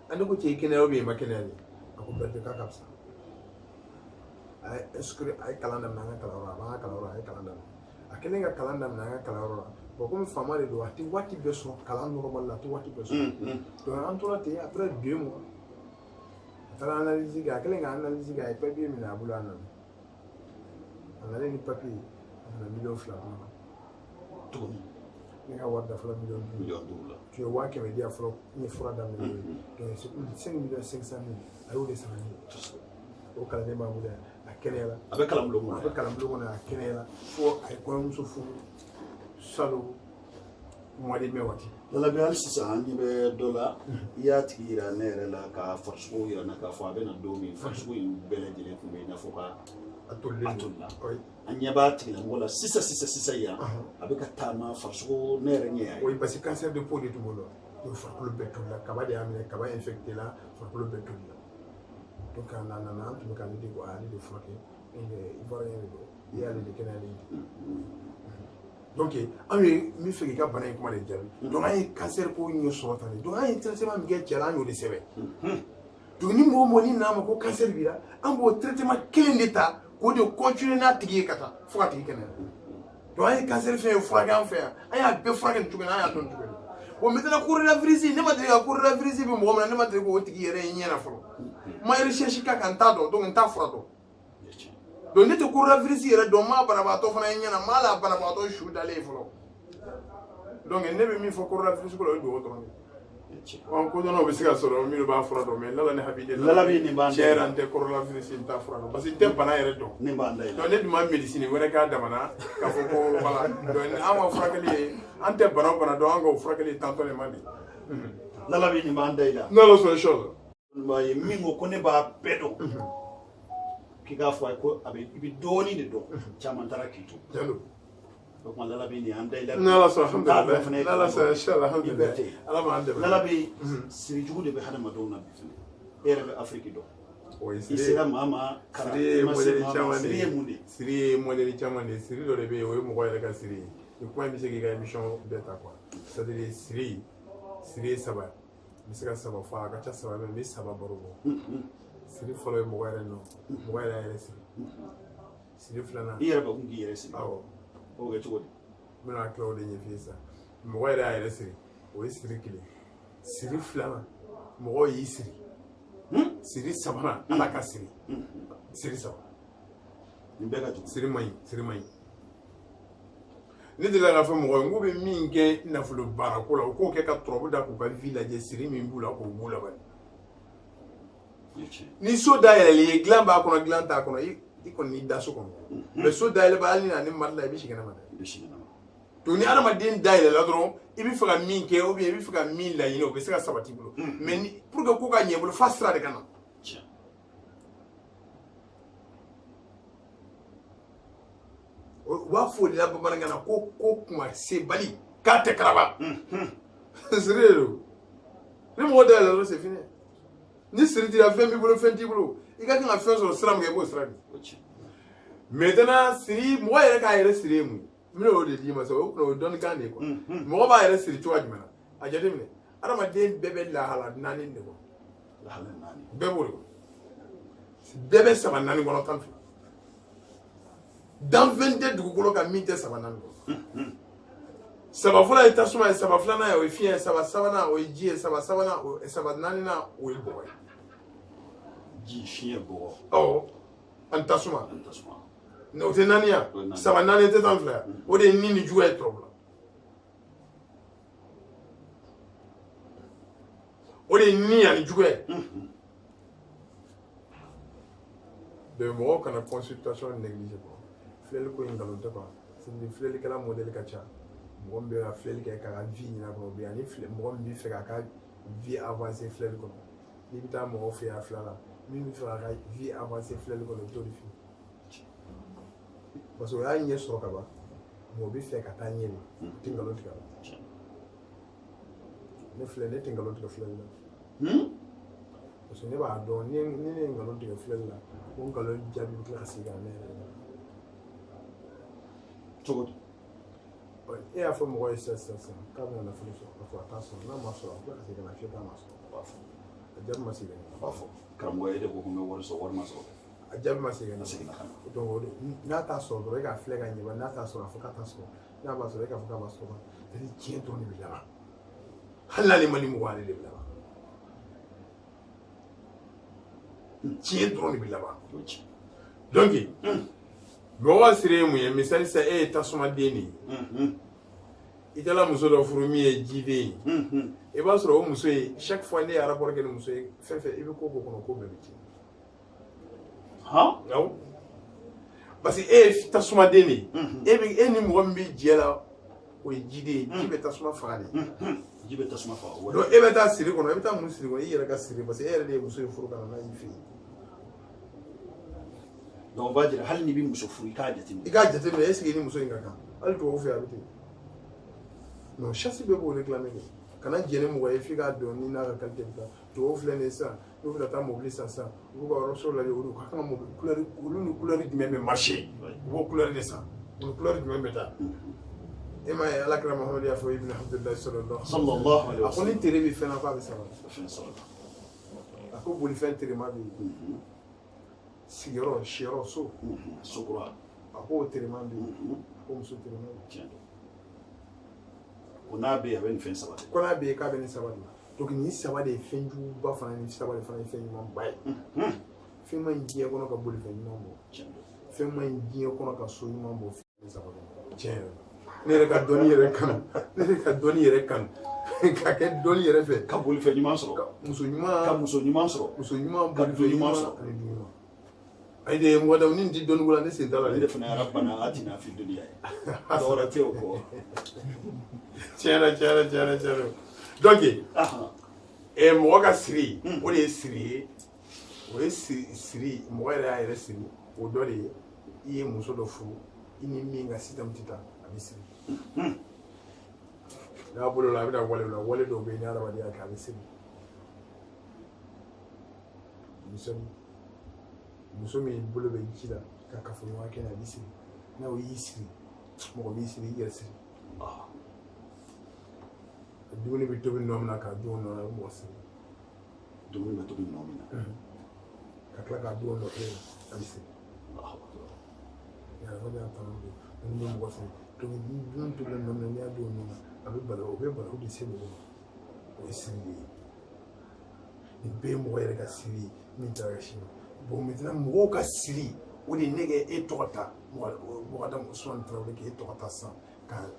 a ne ko cɛ i kɛnɛya ou bien i ma kɛnɛya de a ko Berete k'a ka fisa a ye inscrit a ye kalan daminɛ an ka kalanyɔrɔ la a b'an ka kalanyɔrɔ la a ye kalan daminɛ a kɛlen ka kalan daminɛ an ka kalanyɔrɔ la bon komi faama de don a tɛ waati bɛɛ sɔrɔ kalan normal la a tɛ waati bɛɛ sɔrɔ donc an tora ten après 2 mois a taara analyse kɛ a kɛlen ka analyse kɛ a ye papier minɛ a bolo a nana a nalen ni papier a nana miliyɔn 2 d'a ma tuguni ne ka wari dafala miliyɔn 5 la tu ye 500 di a fɔlɔ n ye fura daminɛ donc c'est plus de 5 millions 500 000 a y'o de sara ne ye o kalanden b'an bolo yan a kɛnɛyala a bɛ kalan bulon kɔnɔ a bɛ kalan bulon kɔnɔ a kɛnɛyala fo a ye kɔɲɔmuso furu salon mois de mai waati Lalabi hali sisan an ɲɛ bɛ dɔ la i y'a tigi yira ne yɛrɛ la ka farisogo yira na k'a fɔ a bɛna don min farisogo in bɛɛ lajɛlen tun bɛ i n'a fɔ ka a tolila an ɲɛ b'a tigilamɔgɔ la sisan yan a bɛ ka taama farisogo ne yɛrɛ ɲɛ y'a ye oui parce que cancer de peau de tun b'o la donc farikolo bɛɛ tolila kaba de y'a minɛ kaba infecté la farikolo bɛɛ tolila donc a nana an tun bɛ k'ale de furakɛ ivoirien de don i y'ale de kɛnɛyalen ye donc an ye min fɛ k'i ka bana in kuma de jaabi donc an ye cancer ko ɲɛ sɔrɔ tan de donc an ye traitement min kɛ cɛ la an y'o de sɛbɛn donc ni mɔgɔ mɔgɔ ni n'a ma ko cancer b'i la an b'o traitement kelen de ta k'o de continuer n'a tigi ye ka taa fo ka tigi kɛnɛya donc an ye cancer fɛn ye furakɛ an fɛ yan an y'a bɛɛ furakɛ nin cogo in na an y'a dɔn nin cogo in na bon maintenant coronavirus ne ma deli ka coronavirus bɛ mɔgɔ min na ne ma deli k'o tigi yɛrɛ ye ɲɛ na fɔlɔ n ma recherche k'a kan n t'a dɔn donc n t'a fura dɔn donc ne tɛ coronavirus yɛrɛ dɔn n m'a banabagatɔ fana ye ɲɛ na n m'a la banabagatɔ su dalen ye fɔlɔ donc ne bɛ min fɔ coronavirus ko la o ye dugawu dɔrɔn de ko dɔnnaw bɛ se ka sɔrɔ minnu b'a fura dɔn mais Lala ni Habi Lalabi nin b'an cɛ yɛrɛ n tɛ coronavirus n t'a fura dɔn parce que n tɛ bana yɛrɛ dɔn ne b'an da donc ne dun ma médecine wɛrɛ k'a damana k'a fɔ ko voilà donc an ka furakɛli ye an tɛ bana o bana dɔn an ka o furakɛli ye tantôt de man di lala bi ni ma andayla n'ala sɔnna inshallah ma ye min ko ne b'a bɛɛ dɔn k'i k'a fɔ a ye ko a bɛ i bɛ dɔɔnin de dɔn caman taara k'i to jalo o kuma lala bi ni andayla n'ala sɔnna alhamdulilayi n'ala sɔnna inshallah alhamdulilayi ala m'an dɛmɛ lala bi siri jugu de bɛ hadamadenw na bi fɛnɛ e yɛrɛ bɛ Afiriki dɔn o ye i sera maa ma kalan siri modèle caman siri ye mun de siri ye modèle caman de siri dɔ de bɛ yen o ye mɔgɔ yɛrɛ ka siri ye ni kuma in bɛ se k'i ka émission bɛɛ ta quoi c'est à dire siri ye saba n bɛ se ka saba fɔ a ka ca saba mɛ n bɛ saba baro bɔ siri fɔlɔ ye mɔgɔ yɛrɛ nɔ mɔgɔ yɛrɛ y'a yɛrɛ siri siri filanan i yɛrɛ bɛ kun k'i yɛrɛ siri awɔ o bɛ kɛ cogo di n bɛna tila o de ɲɛf'i ye sisan mɔgɔ yɛrɛ y'a yɛrɛ siri o ye siri kelen siri filanan mɔgɔ y'i siri siri sabanan ala ka siri siri saba nin bɛɛ ka jugu siri man ɲi ne delila k'a fɔ mɔgɔ ye n k'u bɛ min kɛ nafolo baarako la u k'o kɛ ka tɔrɔbu da k'u ka vie lajɛ siri min b'u la k'o b'u la bani ni so dayɛlɛlen ye dilan b'a kɔnɔ dilan t'a kɔnɔ i kɔni n'i da so kɔnɔ mɛ so dayɛlɛ b'a hali ni mari la i bɛ si kɛnɛma dɛ donc ni adamaden dayɛlɛla dɔrɔn i bɛ fɛ ka min kɛ ou bien i bɛ fɛ ka min laɲini o bɛ se ka sabati i bolo mais pour que ko ka ɲɛ i bolo f'a sira de ka na u b'a fɔ o de la bamanankan na ko kuma sebali k'a tɛ karaba siri de don ni mɔgɔ dayɛlɛla dɔrɔn c'est fini ni siri t'i la fɛn b'i bolo fɛn t'i bolo i ka kan ka fɛn sɔrɔ sira min kɛ i b'o sira de maintenant siri mɔgɔ yɛrɛ k'a yɛrɛ siri ye mun ye n bɛna o de d'i ma sisan o ye dɔnnikan de ye quoi mɔgɔ b'a yɛrɛ siri cogoya jumɛn na a jateminɛ adamaden bɛɛ bɛ lahala naani de kɔnɔ bɛɛ b'o de kɔnɔ bɛɛ bɛ saba naani kɔnɔ tan fila danfɛn tɛ dugukolo kan min tɛ saba naani kɔnɔ saba fɔlɔ ye tasuma ye saba filanan ye o ye fiɲɛ ye saba sabanan o ye ji ye saba sabanan saba naaninan o ye bɔgɔ ye ji fiɲɛ bɔgɔ awɔ ani tasuma o tɛ naani ya saba naani tɛ tan fila ya o de ye ni ni juguya ye tɔrɔbu la o de ye ni ani juguya ye donc mɔgɔw kana consultation négligé quoi filɛli ko in nkalon tɛ quoi c'est dire filɛlikɛla modèle ka ca mɔgɔ min bɛ ka filɛli kɛ k'a ka vie ɲini a kɔnɔ o bɛ yan ni mɔgɔ min bɛ fɛ k'a ka vie avancer filɛli kɔnɔ n'i bɛ taa mɔgɔ fɛ yen a fila la min bɛ fɛ k'a ka vie avancer filɛli kɔnɔ i bɛ t'o de fɛ parce que o y'a ɲɛ sɔrɔ ka ban mɛ o bɛ fɛ ka taa ɲɛ de o tɛ nkalon tigɛ a la ne filɛ ne tɛ nkalon tigɛ filɛli la parce que ne b'a dɔn ni ne ye nkalon tigɛ filɛli la o nkalon jaabi bɛ tila ka segin ka ne yɛrɛ la cogo di e y'a fɔ mɔgɔ ye sisan k'a bɛna nafolo sɔrɔ k'a fɔ a t'a sɔrɔ n'a ma sɔrɔ a bɛ ka segin ka na fiyɛ k'a ma sɔrɔ a b'a fɔ a jaabi ma segin a b'a fɔ karamɔgɔ ye de ko ko n bɛ wari sɔrɔ wari ma sɔrɔ a jaabi ma segin a segin na ka na donc n'a t'a sɔrɔ dɔrɔn e k'a filɛ ka ɲɛ n'a t'a sɔrɔ a fɔ k'a t'a sɔrɔ n'a b'a sɔrɔ e k'a fɔ k'a b'a sɔrɔ c'est-à-dire tiɲɛ dɔrɔn de bɛ laban hali n'ale ma ni mɔgɔ ale de bɛ laban tiɲɛ dɔrɔn de bɛ laban donc mɔgɔ siri ye mun ye misali sisan e ye tasumaden de ye i taara muso dɔ furu min ye jiden ye i b'a sɔrɔ o muso ye chaque fois ne ye rapport kɛ ni muso ye fɛn fɛn i bɛ ko kɔnɔ ko bɛɛ bɛ tiɲɛ awɔ parce que e ye tasumaden de ye e ni mɔgɔ min bɛ jɛ la o ye jiden ye ji bɛ tasuma faga de ji bɛ tasuma faga donc e bɛ taa siri kɔnɔ e bɛ taa mun siri kɔnɔ i yɛrɛ ka siri parce que e yɛrɛ de ye muso in furu ka na n'a y'i fɛ yen donc on va dire hali n'i bɛ muso furu i k'a jateminɛ i k'a jateminɛ est ce que i ni muso in ka kan hali tubabu fɛ a bɛ ten non chasse bɛɛ b'o réclamer kɛ kana jɛ ni mɔgɔ ye f'i k'a dɔn ni n'a ka qualité bɛ taa tubabu filɛ nin ye sisan n'u bɛ taa mobili san sisan u b'u ka yɔrɔso lajɛ olu ka kan ka mobili couleur olu ni couleur jumɛn bɛ marché u b'o couleur de san u ni couleur jumɛn bɛ taa e m'a ye alakira mahamadu y'a fɔ ibn abdullahi sallallahu alaihi wa sallam a ko ni tere bɛ fɛn na k'a bɛ sabali a ko bolifɛn terema bɛ yen sigiyɔrɔ siyɔrɔ so sokura a ko o terema bɛ yen a ko muso terema bɛ yen ko n'a bɛ yen a bɛ nin fɛn saba de ko n'a bɛ yen k'a bɛ nin saba de donc nin saba de ye fɛn juguba fana ni saba de fana ye fɛn ɲumanba ye fɛn ma ɲi diɲɛ kɔnɔ ka bolifɛn ɲuman bɔ fɛn ma ɲi diɲɛ kɔnɔ ka so ɲuman bɔ fɛn saba de tiɲɛ yɛrɛ ne yɛrɛ ka dɔnni yɛrɛ kanu ne yɛrɛ ka dɔnni yɛrɛ kanu ka kɛ dɔnni yɛrɛ fɛ ka bolifɛn ɲuman sɔrɔ muso ɲuman ka muso ɲuman sɔrɔ muso ɲuman ka du ɲuman sɔrɔ ani du ɲuman ayi de mɔgɔ da ni ti dɔnni ko la ne sen t'a la ne de fana yɛrɛ bana atina fi duniya ye dɔwɛrɛ tɛ o kɔ tiɲɛ na donc mɔgɔ ka siri o de ye siri ye o ye siri mɔgɔ yɛrɛ y'a yɛrɛ siri o dɔ de ye i ye muso dɔ furu i ni min ka système tɛ taa a bɛ siri n'a bolo la a bɛ na wale la wale dɔw bɛ yen ni adamadenya kɛ a bɛ siri muso min bolo bɛ ji la ka kafoɲɔgɔnya kɛ a bɛ siri n'aw y'i siri mɔgɔ b'i siri i yɛrɛ siri dumuni bɛ tobi nɔ min na k'a dun nɔ mɔgɔ siri dumuni bɛ tobi nɔ min na ka tila k'a dun nɔ kelen a bɛ siri yàrá yà tán lóde ní ní mɔgɔ siri tobi dumuni tobi nɔ min na n'i y'a dun nɔ na a bɛ bala o bɛ bala o de se mɔgɔ ma o ye siri de ye nin bɛɛ ye mɔgɔ yɛrɛ ka siri ye min taara ka sini bon maintenant mɔgɔw ka siri o de nɛgɛ e tɔgɔ ta mɔgɔ da Usumani Traore k'e tɔgɔ ta sisan ka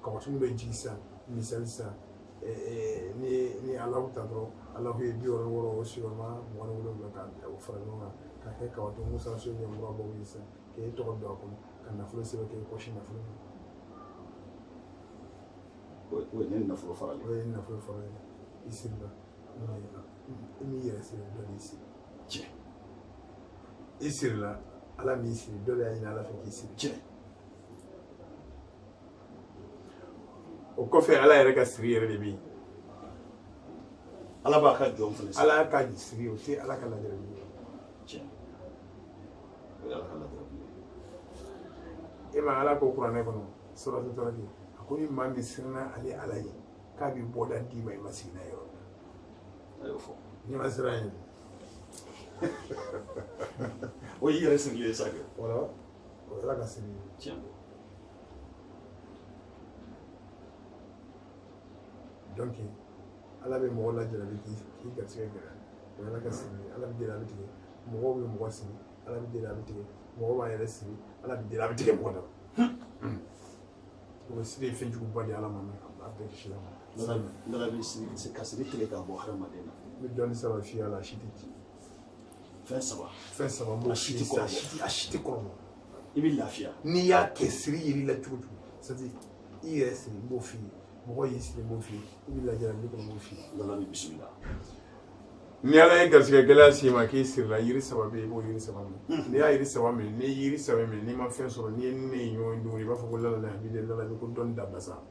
kabasunu bɛ jigi sisan misali sisan ni Alahu ta dɔrɔn Alahu ye 66 o sigiyɔrɔma 27 ka o fara ɲɔgɔn kan k'a kɛ kabato Musa Sow ɲɛmɔgɔbaw ye sisan k'e tɔgɔ don a kɔnɔ ka nafolo sɛbɛn k'e kɔsi nafolo o ye ne nafolo farali o ye nafolo farali i sirila i m'i yɛrɛ siri dɔ de siri tiɲɛ i sirila Ala m'i siri dɔ de y'a ɲini Ala fɛ k'i siri tiɲɛ o kɔfɛ Ala yɛrɛ ka siri yɛrɛ de bɛ yen Ala b'a ka jɔn fana Ala y'a ka siri o tɛ Ala ka lajɛrɛ ye tiɲɛ o ye Ala ka lajɛrɛ e ma Ala ko kuranɛ kɔnɔ suratu Tariq a ko ni maa min siranna ale Ala ye k'a bɛ bɔda d'i ma i ma sigi n'a ye yɔrɔ a y'o fɔ n'i ma siran ye o y'i yɛrɛ sirilen ye sa kɛ wala o ye Ala ka siri ye tiɲɛ donc Ala bɛ mɔgɔ lajarabi k'i garisɛgɛ gɛlɛya o ye Ala ka siri ye Ala bɛ deli a bɛ tigɛ mɔgɔw bɛ mɔgɔ siri Ala bɛ deli a bɛ tigɛ mɔgɔ b'a yɛrɛ siri Ala bɛ deli a bɛ tigɛ mɔgɔ la o ye siri ye fɛnjuguba de Ala ma a bɛɛ kisi la ma Ala bɛ siri ka siri tigɛ k'a bɔ hadamaden na n bɛ dɔɔnin saba f'i ye a la a si tɛ ci fɛn saba n b'o f'i ye a si tɛ kɔrɔbɔ i bɛ lafiya n'i y'a kɛ siri yeri la cogo cogo c'est à dire i yɛrɛ siri n b'o f'i ye mɔgɔ y'i siri n b'o f'i ye i bɛ lajarabi kɔnɔ n b'o f'i ye Ala bɛ bisimila ni Ala ye garisɛgɛ gɛlɛya s'i ma k'i sirila yiri saba bɛ yen i b'o yiri saba minɛ n'i y'a yiri saba minɛ n'i ye yiri saba minɛ n'i ma fɛn sɔrɔ n'i ye ne ye ɲɔgɔn dun i b'a fɔ ko lala hamide lala ko dɔnni dabila sa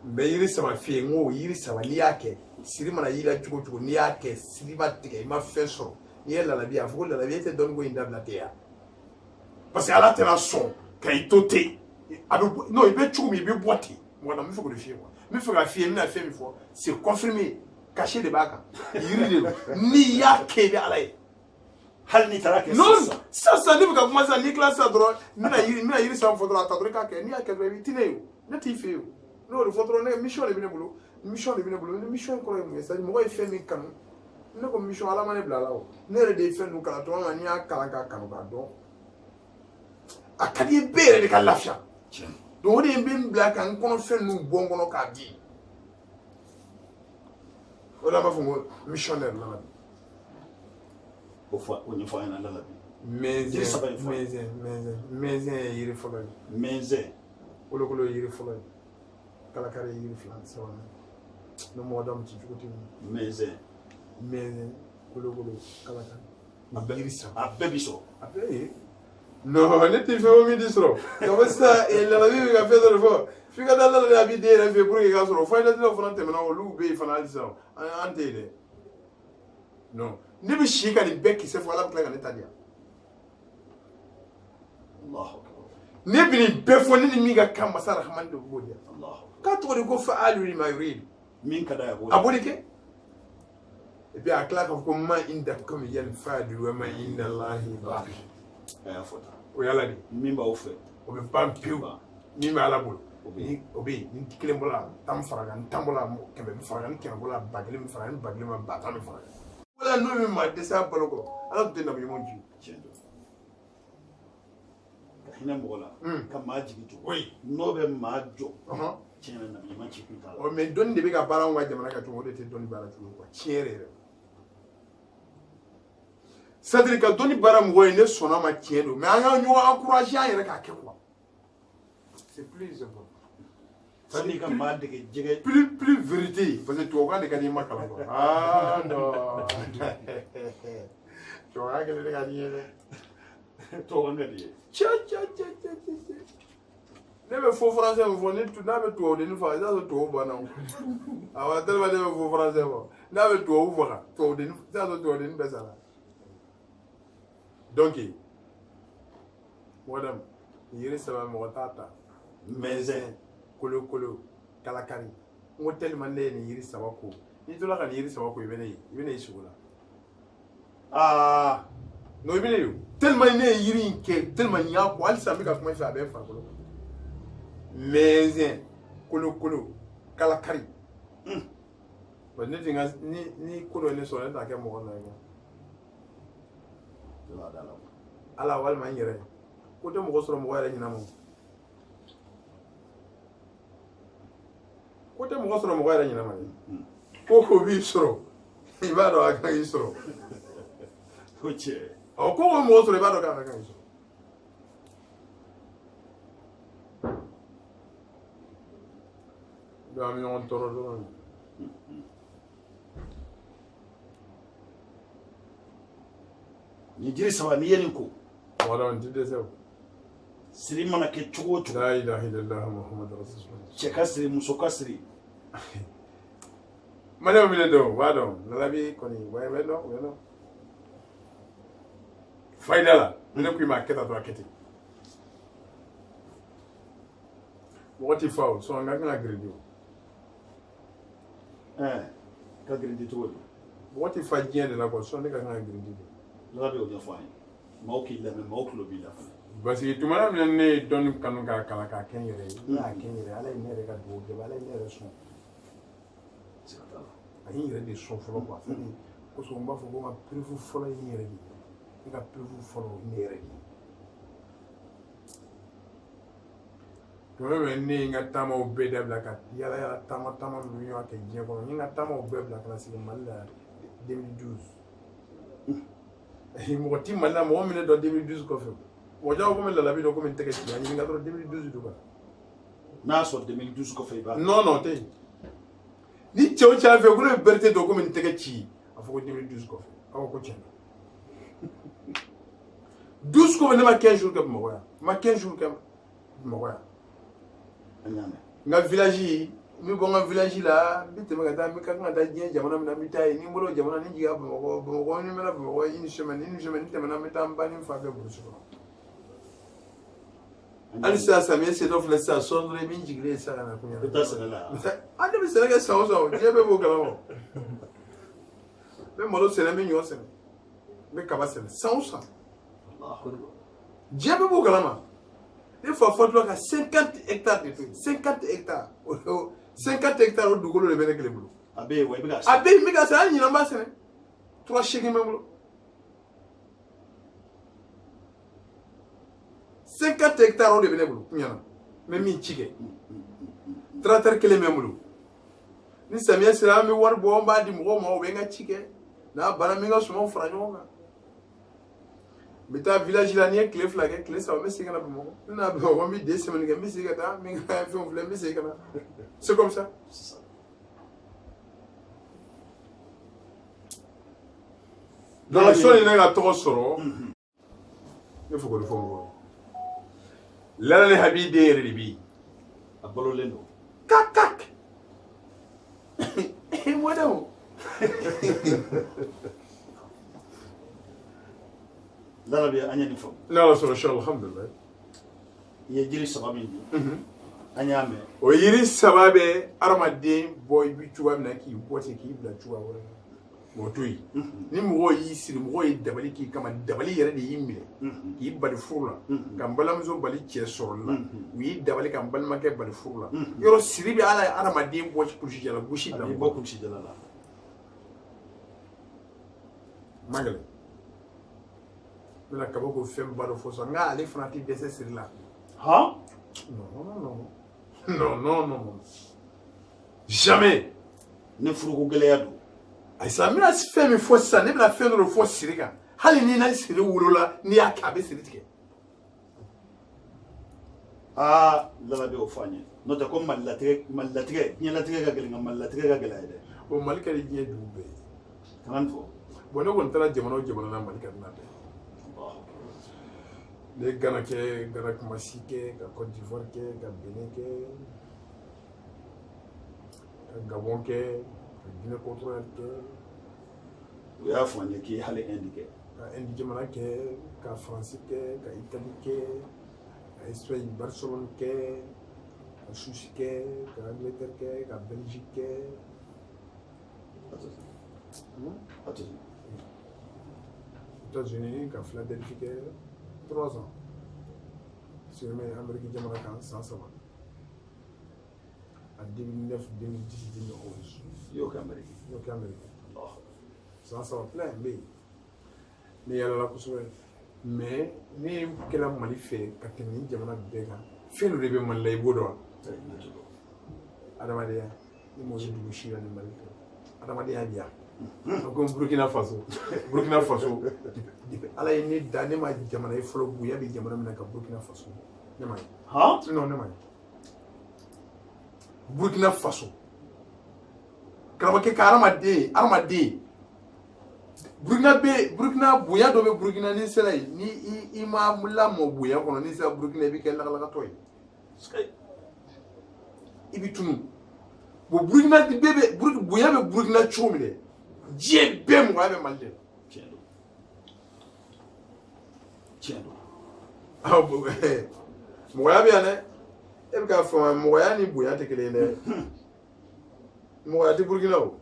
n bɛ yiri saba f'i ye n ko yiri saba n'i y'a kɛ siri mana y'i la cogo o cogo n'i y'a kɛ siri ma tigɛ i ma fɛn sɔrɔ n'i ye lalabi a fɔ ko lalabi e tɛ dɔnni ko in dabila ten ya parce que Ala tɛna sɔn ka i to ten a bɛ non i bɛ cogo min i bɛ bɔ ten mɔgɔ n bɛ fɛ k'o de f'i ye quoi n bɛ fɛ ka f'i ye n bɛna fɛn min fɔ c'est confirmé caché de b'a kan yiri de don n'i y'a kɛ i bɛ Ala ye hali n'i taara kɛ non sisan ne bɛ ka kuma sisan n'i kilala sisan dɔrɔn n bɛna yiri saba fɔ dɔrɔn a ta dɔrɔn i k'a kɛ n'i y'a kɛ dɔrɔn i bɛ ti ne ye o ne t'i fɛ yen o n'o de fɔ dɔrɔn ne mission de bɛ ne bolo mission de bɛ ne bolo ni mission kɔrɔ ye mun ye c'est-à-dire mɔgɔ ye fɛn min kanu ne ko mission Ala ma ne bila a la o ne yɛrɛ de ye fɛn ninnu kalan tuma min na n'i y'a kalan k'a kanu k'a dɔn a ka di bɛɛ yɛrɛ de ka lafiya donc o de ye n bɛ n bila ka n kɔnɔ fɛn ninnu bɔ n kɔnɔ k'a di o de la n b'a fɔ ko missionnaire la o ɲɛfɔ an ɲɛna Ala bi mɛnzɛn ye yiri fɔlɔ ye mɛnzɛn kolokolo ye yiri fɔlɔ ye kalakari ye yiri sabanan ni mɔgɔ da ci cogo tɛ mɛnzɛn kolokolo kalakari yiri saba a bɛɛ bi sɔrɔ a bɛɛ ye non ne tɛ fɛn o min tɛ sɔrɔ ka fɔ sisan lalabi bɛ ka fɛn dɔ de fɔ f'i ka taa lalabi a b'i den yɛrɛ fɛ pour que i ka sɔrɔ fɔyinɛtilaw fana tɛmɛna olu bɛ yen fana hali sisan an tɛ yen dɛ non ne bɛ si ka nin bɛɛ kisɛ fɔ Ala bɛ tila ka ne ta di yan ne bɛ nin bɛɛ fɔ ne ni min ka kan masa rahamani de b'o di yan k'a tɔgɔ de ko fa'alu lima yurid min ka d'a ye a b'o de kɛ et puis a tila k'a fɔ ko ma indakum yanfadu wa ma indallahi baqi a y'a fɔ tan o y'Ala de min b'aw fɛ o bɛ ban pewu min bɛ Ala bolo o bɛ yen ni kelen bɔra tan fara kan tan bɔra kɛmɛ bɛ fara kan ni kɛmɛ bɔra ba kelen bɛ fara kan ni ba kelen ma ba tan bɛ fara kan wala n'o min maa dɛsɛ a balo kɔrɔ Ala tun tɛ nabi ɲuman jigi tiɲɛ don ka hinɛ mɔgɔ la ka maa jigi to oui n'o bɛ maa jɔ tiɲɛ na nabi ɲuman ci kun t'a la mais dɔnni de bɛ ka baara anw ka jamana kan cogo o de tɛ dɔnni baara cogo quoi tiɲɛ yɛrɛ yɛrɛ c'est à dire ka dɔnni baara mɔgɔ ye ne sɔnna ma tiɲɛ don mais an ka ɲɔgɔn encourager an yɛrɛ k'a kɛ quoi c'est plus important Sani ka maa dege jɛgɛ plus vérité parce que tubabukan de ka di ma kalan quoi ah non tubabukan kelen de ka di ye dɛ tubabukan ka di ye ne bɛ faux français min fɔ n'a bɛ tubabudennin faga i t'a sɔrɔ tubabu banna o awɔ tellement ne bɛ faux français fɔ n'a bɛ tubabu faga tubabudennin i t'a sɔrɔ tubabudennin bɛɛ sara donc madame yiri saba mɔgɔ t'a ta mɛnzɛn kolokolo kalakari n ko tellement ne ye nin yiri saba ko n'i tola ka nin yiri saba ko i bɛ ne ye sugu la non i bɛ ne ye tellement ne ye yiri in kɛ tellement n y'a ko halisa n bɛ ka kuma i fɛ a bɛ n farikolo mɛnzɛn kolokolo kalakari bon ne tɛ n ka ni ko dɔ ye ne sɔrɔ ne t'a kɛ mɔgɔ nɔ ye ala walima n yɛrɛ ko tɛ mɔgɔ sɔrɔ mɔgɔ yɛrɛ ɲɛnama ko tɛ mɔgɔ sɔrɔ mɔgɔ yɛrɛ ɲɛnama ye ko b'i sɔrɔ i b'a dɔn a kan k'i sɔrɔ ko tiɲɛ ko mɔgɔ sɔrɔ i b'a dɔn k'a kan k'i sɔrɔ donc an bɛ ɲɔgɔn tɔɔrɔ dɔrɔn ni jiri saba n'i ye nin ko wala n ti dɛsɛ o siri mana kɛ cogo o cogo la ilaha illallah muhammadu rasulullah cɛ ka siri muso ka siri maliyɛnw bɛ ne dɔn u b'a dɔn lalabi kɔni u bɛ dɔn u bɛ dɔn fayida la ne ko i ma kɛ tan dɔrɔn a kɛ ten mɔgɔ ti fa o sɔn n ka kan ka girindi o ka girindi cogo di mɔgɔ ti fa diɲɛ de la quoi sɔn ne ka kan ka girindi de ala bɛ o ɲɛfɔ an ye maaw k'i lamɛn maaw tulo b'i la fana parce que tuma min ne ye dɔnni kanu k'a kalan k'a kɛ n yɛrɛ ye ne y'a kɛ n yɛrɛ ala ye ne yɛrɛ ka dugawu kɛ ala ye ne yɛrɛ sɔn a ye n yɛrɛ de sɔn fɔlɔ quoi kosɔn n b'a fɔ ko n ka perewu fɔlɔ ye n yɛrɛ de ye ne ka perewu fɔlɔ ye ne yɛrɛ de ye tuma min ne ye n ka taamaw bɛɛ dabila ka yala yala taama ninnu y'a kɛ diɲɛ kɔnɔ n ye n ka taamaw bɛɛ bila ka na sigi mali la 2012 mɔgɔ ti mali la mɔgɔ min ne dɔn 2012 kɔfɛ mɔgɔ caman komi lalabi dɔn komi n tɛgɛ ci a ɲininka dɔrɔn 2012 de kan n'a y'a sɔrɔ 2012 kɔfɛ i b'a non non tɛ ni cɛ o cɛ fɛ ko ne bɛ berete dɔn komi n tɛgɛ ci a fɔ ko 2012 kɔfɛ aw ko tiɲɛ 12 kɔfɛ ne ma 15 jours kɛ bamakɔ yan n ma 15 jours kɛ bamakɔ yan n ka village n bɛ bɔ n ka village la n bɛ tɛmɛ ka taa n bɛ ka kan ka taa diɲɛ jamana min na n bɛ taa yen ni n bolo jamana ni n jiginna bamakɔ ni n mɛna bamakɔ une semaine n tɛmɛna n bɛ taa n ba ni n fa bɛɛ burusi kɔnɔ hali sisan samiyɛ se dɔ filɛ sisan sɔn dɔrɔn i bɛ n jigilen sisan ka na kun i bɛ taa sɛnɛ la ne bɛ sɛnɛ kɛ san o san diɲɛ bɛɛ b'o kalama n bɛ malo sɛnɛ n bɛ ɲɔ sɛnɛ n bɛ kaba sɛnɛ san o san diɲɛ bɛɛ b'o kalama ne fa fatula ka 50 hectares de to yen 50 hectares 50 hectares o dugukolo de bɛ ne kelen bolo a bɛ yen wa i bɛ ka a bɛ yen n bɛ ka sɛnɛ hali ɲinan n b'a sɛnɛ 3 bɛ n bolo 50 hectares o de bɛ ne bolo n ɲɛna n bɛ min ci kɛ tracteur kelen bɛ n bolo ni samiyɛ sera an bɛ wari bɔ n b'a di mɔgɔw ma u bɛ n ka ci kɛ n'a banna n bɛ n ka sumanw fara ɲɔgɔn kan n bɛ taa village la n'i ye tile 2 kɛ tile 3 n bɛ segin ka na bamakɔ ne n'a bamakɔ n bɛ 2 semaines kɛ n bɛ segin ka taa n bɛ n ka fɛnw filɛ n bɛ segin ka na c'est comme ça donc sɔɔni ne ka tɔgɔ sɔrɔ ne fɔ k'o de fɔ mɔgɔw lala ni habi den yɛrɛ de bɛ yen a balolen don kak mɔdenw lala bɛ an ye nin fɔ ne ala sɔrɔ sɔ alhamdulilayi i ye jiri saba min di an y'a mɛn o yiri saba bɛ adamaden bɔ i bɛ cogoya min na k'i bɔ ten k'i bila cogoya wɛrɛ la mɔgɔ to yen ni mɔgɔw y'i siri mɔgɔw ye dabali k'i kama dabali yɛrɛ de y'i minɛ k'i bali furu la ka n balimamuso bali cɛ sɔrɔli la u y'i dabali ka n balimakɛ bali furu la yɔrɔ siri bɛ ala ye adamaden bɔ kulusijala gosi bila a b'i bɔ kulusijala la man gɛlɛn n bɛna kabako fɛn ba dɔ fɔ sisan nka ale fana tɛ dɛsɛ siri la han non jamais ne furuko gɛlɛya don ayisa n bɛna fɛn min fɔ sisan ne bɛna fɛn dɔ de fɔ siri kan hali ni na siri wolola n'i y'a kɛ a bɛ siri tigɛ Ah, la be ofanye. No ta ko malatige ni latige ga gelinga malatige ga gelaide. O malika di nye dube. Tanan fo. Bono kon tara jamano na malika na be. Le Ghana ke, Ghana Kumasi ke, Côte d'Ivoire ke, Benin ke, Gabon ke, Guinée Équatoriale ke. We have one ki hale indike. Indi jamana ke, ka France ke, ka Italie ke, ka Espagne Barcelone ke, ka Suisse ke, ka Angleterre ke, ka Belgique ke. États-Unis, ka Philadelphie ke. 3 ans. Si je mets l'Amérique de Monaco, 100 ans. En 2009, 2010, 2011. Yo Amérique. 100 ans plein, mais il y a la chose. Mais, ni quelle a mal fait, quand tu es en Béga, fais le rêve mal les boudoirs. Adamadia, il m'a dit que je suis animal. Adamadia, bien. Comme Burkina Faso. Ala ye ne da ne ma jamana ye fɔlɔ bonya bɛ jamana min na ka Burkina Faso ne ma ye. Non ne ma ye. Burkina Faso. Karamɔgɔkɛ ka hadamaden. Burkina bonya dɔ bɛ Burkina ni sera ye ni i ma lamɔ bonya kɔnɔ ni sera Burkina i bɛ kɛ lagalagatɔ ye. I bɛ tunu. Bon Burkina bonya bɛ Burkina cogo min dɛ. Diɲɛ bɛɛ mɔgɔya bɛ Mali de. Tiendo. Mɔgɔya bɛ yan dɛ. E bɛ k'a fɔ mɔgɔya ni bonya tɛ kelen ye dɛ. Mɔgɔya tɛ Burkina o.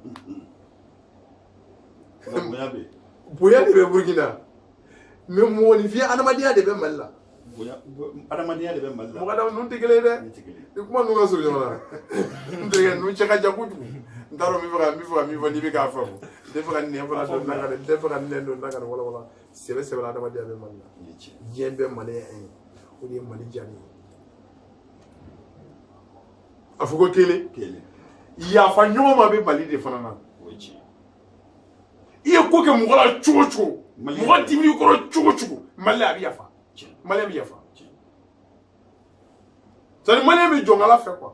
Bonya bɛ. Bonya de bɛ Burkina. Mais mɔgɔninfinya adamadenya de bɛ Mali la. Adamadenya de bɛ Mali la. Mɔgɔ da ninnu tɛ kelen ye dɛ. Ni kuma ninnu ka surun ɲɔgɔn na. N terikɛ ninnu cɛ ka jan kojugu. N t'a dɔn n bɛ fɛ ka min fɔ n'i bɛ k'a faamu. N tɛ fɛ ka nɛn fana don n da ka n tɛ fɛ ka nɛn don n da ka wala sɛbɛ la adamadenya bɛ Mali la. Diɲɛ bɛɛ maliyɛn ye. O de ye Mali diya ne ye. A fɔ ko kelen. Yafa ɲɔgɔn ma bɛ Mali de fana na. I ye ko kɛ mɔgɔ la cogo o cogo. Mɔgɔ dimini kɔrɔ cogo o cogo. Mali a bɛ yafa. Maliyɛn bɛ yafa. C'est-à-dire maliyɛn bɛ jɔn Ala fɛ quoi.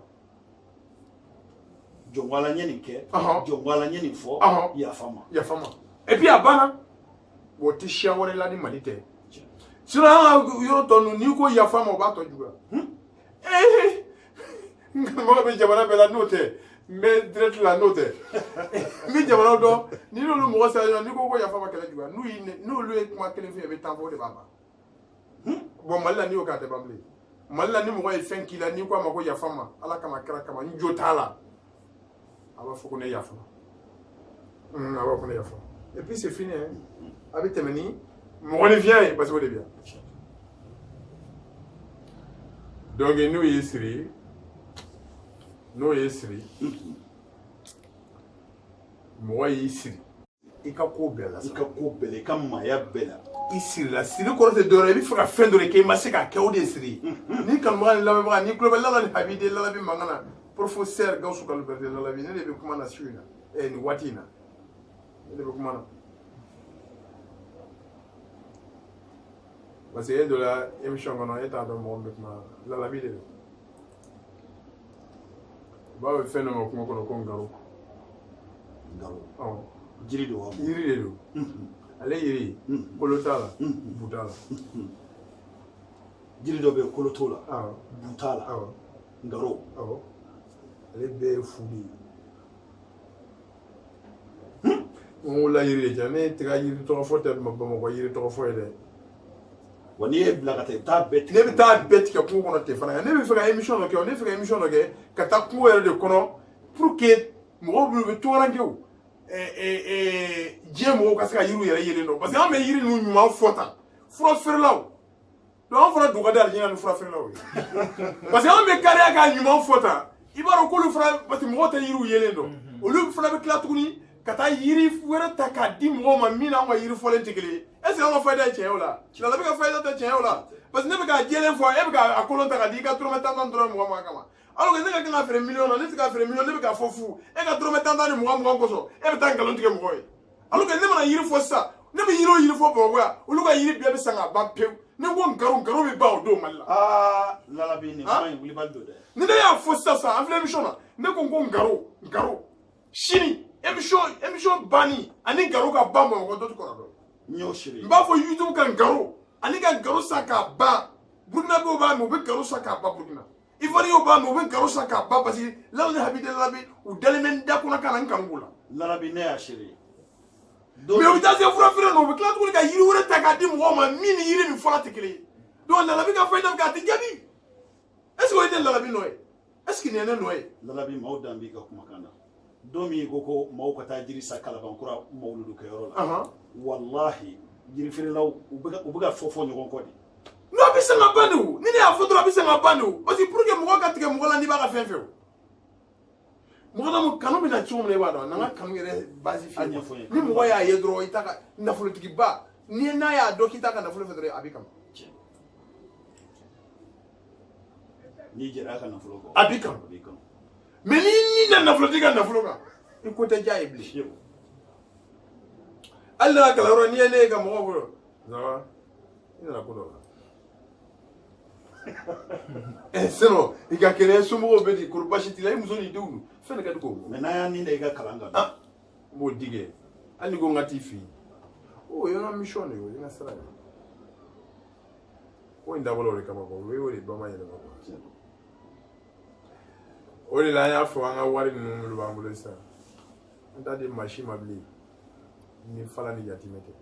Jɔnwala ɲɛ nin kɛ. Jɔnwala ɲɛ nin fɔ. Yafa ma. Et puis a banna. O tɛ siya wɛrɛ la ni Mali tɛ. Sinon an ka yɔrɔ tɔ ninnu n'i ko yafa ma o b'a tɔ juguya. N karamɔgɔ bɛ jamana bɛɛ la n'o tɛ n bɛ direct la n'o tɛ n bɛ jamana dɔn n'i n'olu mɔgɔ sera ɲɔgɔn n'i ko ko yafa ma kɛlɛ juguya n'olu ye kuma kelen f'i ye i bɛ temps fɔ o de b'a ban. Bon Mali la n'i y'o kɛ a tɛ ban bilen. Mali la ni mɔgɔ ye fɛn k'i la n'i ko a ma ko yafa ma Ala kama kira kama n jo t'a la a b'a fɔ ko ne yafa. A b'a fɔ ne yafa. Et puis c'est fini hein. A bɛ tɛmɛ ni mɔgɔninfinya ye parce que o de bɛ yan. Donc n'o y'i siri. N'o ye siri mɔgɔ y'i siri i ka ko bɛɛ la i ka maaya bɛɛ la i sirila siri kɔrɔ tɛ dɔwɛrɛ i bɛ fɛ ka fɛn dɔ de kɛ i ma se k'a kɛ o de ye siri ni kanubaga ni lamɛnbaga ni tulo bɛ Lala ni Habide Lalabi mankan na professeur Gawusu Kalibɛrite Lalabi ne de bɛ kuma na su in na nin waati in na ne de bɛ kuma na parce que e dɔ la émission kɔnɔ e t'a dɔn mɔgɔ min bɛ kuma Lalabi de don. Ba bɛ fɛn dɔ ma kungo kɔnɔ ko ngaro. Jiri de wa. Yiri de don. Ale yiri kolo t'a la bu t'a la. Jiri dɔ bɛ yen kolo t'o la bu t'a la ngaro. Ale bɛɛ ye fu de ye. N wolola yiri de cɛ ne tɛ ka yiri tɔgɔ fɔ tɛ Bamakɔ yiri tɔgɔ fɔ ye dɛ. Wa n'i ye bila ka taa i bɛ taa bɛɛ tigɛ. Ne bɛ taa bɛɛ tigɛ kungo kɔnɔ ten fana ne bɛ fɛ ka émission dɔ kɛ ne bɛ fɛ ka émission dɔ kɛ ka taa kungo yɛrɛ de kɔnɔ pour que mɔgɔw minnu bɛ togoyaranke o diɲɛ mɔgɔw ka se ka yiriw yɛrɛ yelen dɔn parce que an bɛ yiri ninnu ɲuman fɔ tan fura feerelaw donc an fana dogo ka di alijinɛ ni fura feerelaw ye parce que an bɛ kariya k'a ɲuman fɔ tan i b'a dɔn k'olu fana parce que mɔgɔw tɛ yiriw yelen dɔn olu fana bɛ tila tuguni ka taa yiri wɛrɛ ta k'a di mɔgɔw ma min n'anw ka yiri fɔlen tɛ kelen ye est ce que an ka fayida ye tiɲɛ ye o la Lalabi ka fayida tɛ tiɲɛ ye o la parce que ne bɛ k'a jɛlen fɔ e bɛ k'a kolon ta k'a di i ka dɔrɔmɛ tan dɔrɔn mɔgɔ ma kama alors que ne ka kan ka feere miliyɔn na ne tɛ ka feere miliyɔn ne bɛ k'a fɔ fu e ka dɔrɔmɛ tan ni mugan kosɔn e bɛ taa nkalon tigɛ mɔgɔ ye alors que ne mana yiri fɔ sisan ne bɛ yiri o yiri fɔ Bamakɔ yan olu ka yiri bɛɛ bɛ san ka ban pewu ne ko ngaro be ba o do malla lalabi ni mai wuli baldo de ni ne y'a fo sasa an filɛ émission na ne ko ngaro sini émission bani ani ngaro ka ba mo ko dɔtu kɔrɔ dɔ nyo shiri n b'a fɔ YouTube ka ngaro ani ka ngaro sa ka ba Burkina be o b'a mɛ u bɛ ngaro sa ka ba Burkina Ivoire b'a mɛ u bɛ ngaro sa ka ba parce que lawli habide lalabi u dalen bɛ da kɔnɔ kana n kanu la lalabi ne y'a shiri mais u bɛ taa se fura feere na u bɛ tila tuguni ka yiri wɛrɛ ta k'a di mɔgɔw ma min ni yiri min fɔra tɛ kelen ye donc lalabi ka fɔ i n'a fɔ k'a tɛ jaabi est ce que o ye ne lalabi nɔ ye est ce que nin ye ne nɔ ye lalabi maaw dan b'i ka kumakan na don min ko maaw ka taa jiri sa kalabankura mawuludu kɛyɔrɔ la wallahi jiri feerelaw u bɛ ka fɔ ɲɔgɔn kɔ de non a bɛ se ka ban de o ni ne y'a fɔ dɔrɔn a bɛ se ka ban de o parce que pour que mɔgɔ ka tigɛ mɔgɔ la n'i b'a ka fɛn fɛ o mɔgɔ dɔ kanu bɛ na cogo min na i b'a dɔn a n'an ka kanu yɛrɛ basi f'i ye ni mɔgɔ y'a ye dɔrɔn i t'a ka nafolotigiba ni n'a y'a dɔn k'i t'a ka nafolo fɛ dɔrɔn a b'i kama n'i jɛra a ka nafolo kɔ a b'i kama mais ni na nafolotigi ka nafolo kan i ko tɛ diya ye bilen hali n'a kalanyɔrɔ n'i ye ne ye ka mɔgɔw bolo ça i nana ko dɔ la sinon i ka kɛnɛ somɔgɔw bɛ di kɔrɔ basi t'i la i muso n'i denw don fɛn de ka di k'o bɔ mais n'an y'a nin da i ka kalan kan n b'o di kɛ hali ni ko n ka t'i fɛ yen o ye n ka mission de ye o ye n ka sira ye ko in dabɔra o de kama o ye o de bamayɛlɛma o de la an y'a fɔ an ka wari ninnu minnu b'an bolo sisan an t'a di maa si ma bilen ni fala ni yatimɛ tɛ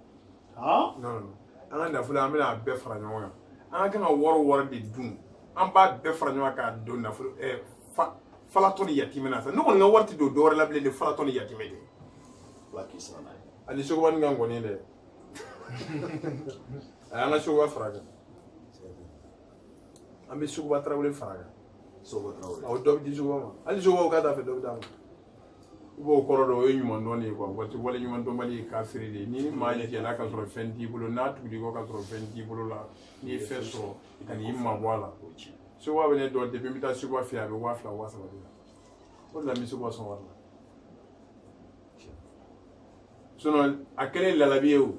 non an ka nafolo an bɛna a bɛɛ fara ɲɔgɔn kan an ka kan ka wari de dun an b'a bɛɛ fara ɲɔgɔn kan k'a don nafolo falatɔ ni yatimɛ na sisan ne kɔni ka wari tɛ don dɔwɛrɛ la bilen ni falatɔ ni yatimɛ tɛ Ala k'i sara n'a ye ani sogobani kan kɔni dɛ a y'an ka sogoba fara kan an bɛ sogoba tarawele fara kan aw dɔ bɛ di sogoba ma hali sogobaw k'a t'a fɛ dɔ bɛ d'a ma i b'o kɔrɔ dɔn o ye ɲuman dɔn de ye quoi parce que wale ɲuman dɔnbali ye kafiri de ye ni maa jɛna ka sɔrɔ fɛn t'i bolo n'a tugul'i kɔ ka sɔrɔ fɛn t'i bolo la n'i ye fɛn sɔrɔ ka n'i mabɔ a la sogoba bɛ ne dɔn depuis n bɛ taa sogoba fɛ a bɛ 2000 3000 di la o de la n bɛ sogoba sɔn wari la sinon a kɛlen lalabi ye o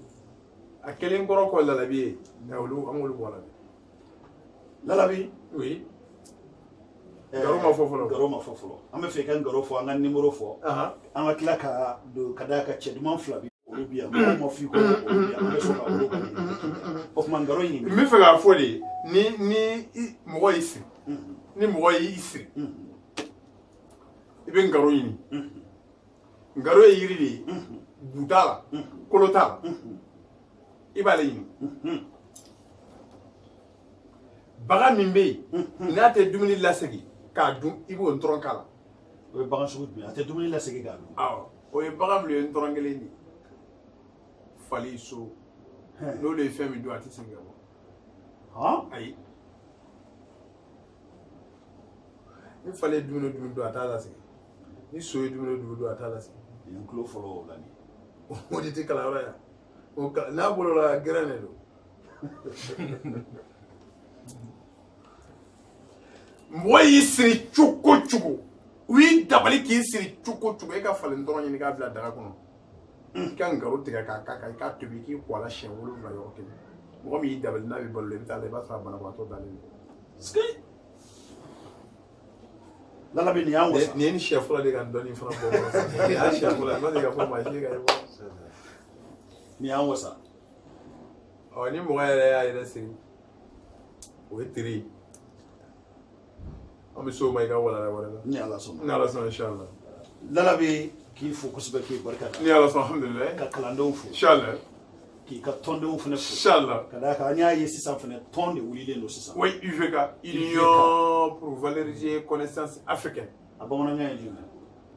a kɛlen kɔrɔ kɔ lalabi ye olu an k'olu bɔ a la lalabi oui Garo ma fɔ fɔlɔ Garo ma fɔ fɔlɔ an bɛ fɛ i ka Garo fɔ an ka numéro fɔ an ka tila ka don ka d'a ka cɛ duman fila bi olu bi yan mɔgɔw ma f'i ko olu bi yan an bɛ sɔn ka olu ka o tuma Garo ɲini n bɛ fɛ k'a fɔ de ni mɔgɔ y'i siri ni mɔgɔ y'i siri i bɛ Garo ɲini Garo ye yiri de ye bu t'a la kolo t'a la i b'ale ɲini baga min bɛ yen n'a tɛ dumuni lasegin k'a dun i b'o ntɔrɔn k'a la o ye bagan sugu jumɛn a tɛ dumuni lasegin k'a dun awɔ o ye bagan min ye ntɔrɔn kelen de fali so n'olu ye fɛn min dun a tɛ segin ka bɔ ayi ni fali ye dumuni dun a t'a lasegin ni so ye dumuni dun a t'a lasegin nin ye tulo fɔlɔ o la nin o de tɛ kalanyɔrɔ yan n'a bolola gɛrɛn de don mɔgɔ y'i siri cogo o cogo u y'i dabali k'i siri cogo o cogo e ka falen dɔrɔn ɲini k'a bila daga kɔnɔ i ka Garo tigɛ k'a k'a kan i k'a tobi k'i kɔ a la siɲɛ 7 yɔrɔ kelen mɔgɔ min y'i dabali n'a bɛ balo la i bɛ taa la i b'a sɔrɔ a banabagatɔ dalen don lalabi nin y'an wasa nin ye ni siɲɛ fɔlɔ de ka dɔnni fana bɔ nin y'a siɲɛ fɔlɔ ye n'o tɛ ka fɔ maa si ka ye bɔ nin y'an wasa ni mɔgɔ yɛrɛ y'a yɛrɛ siri o ye teri ye an bɛ se o ma i ka walala wɛrɛ la ni Ala sɔnna ni Ala sɔnna inchallah lalabi k'i fo kosɛbɛ k'i barika da ni Ala sɔnna alhamdulilayi ka kalandenw fo inchallah k'i ka tɔndenw fana fo inchallah ka d'a kan an y'a ye sisan fana tɔn de wulilen don sisan oui UVK Union pour valoriser connaissance africaine a bamanankan ye jumɛn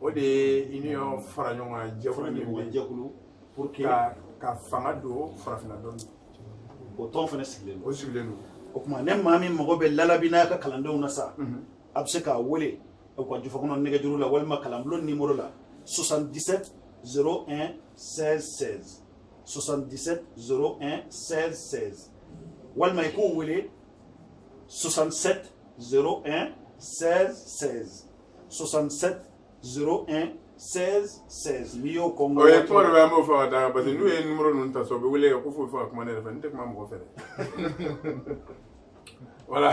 o de ye union fara ɲɔgɔn kan jɛkulu min bɛ jɛkulu pour que ka fanga don farafinna dɔɔni o tɔn fana sigilen don o sigilen don o tuma ne maa min mago bɛ lalabi n'a ka kalandenw na sa a bɛ se k'a wele u ka jufɔkɔnɔ nɛgɛjuru la walima kalanbulon numéro la 77 01 16 16 77 01 16 16 walima i k'o wele 67 01 16 16 67 01 16 16 n'i y'o kɔn o ye kuma dɔ bɛ an b'o fɔ ka taa parce que n'u ye numéro ninnu ta so u bɛ wele ko foyi fɔ ka kuma ne yɛrɛ fɛ n tɛ kuma mɔgɔ fɛ dɛ voilà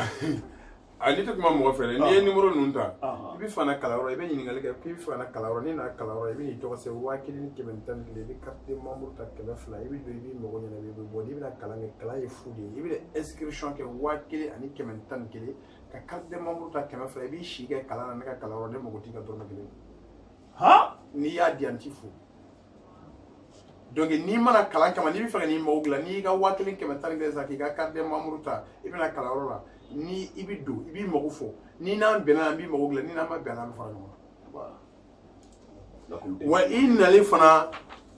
n'i tɛ kuma mɔgɔ fɛ dɛ n'i ye numéro ninnu ta i bɛ fana kalanyɔrɔ i bɛ ɲininkali kɛ k'i bɛ fana kalanyɔrɔ n'i nana kalanyɔrɔ i bɛ n'i tɔgɔ sɛbɛn 1000 ni 111 i bɛ carte de membre ta 200 i bɛ don i b'i mago ɲɛna i bɛ bɔ n'i bɛna kalan kɛ kalan ye fu de ye i bɛ inscription kɛ 1000 ni 111 ka carte de membre ta 200 i b'i si kɛ kalan na ne ka kalanyɔrɔ ne mago t'i ka dɔrɔmɛ kelen n'i y'a di an ti fo donc n'i mana kalan kama n'i bɛ fɛ ka n'i mago dilan n'i ka 1000 san k'i ka carte de membre ta i bɛna kalanyɔrɔ la ni i bɛ don i b'i mago fɔ ni n'an bɛnna an b'i mago dilan ni n'an ma bɛn an bɛ fara ɲɔgɔn kan wa i nalen fana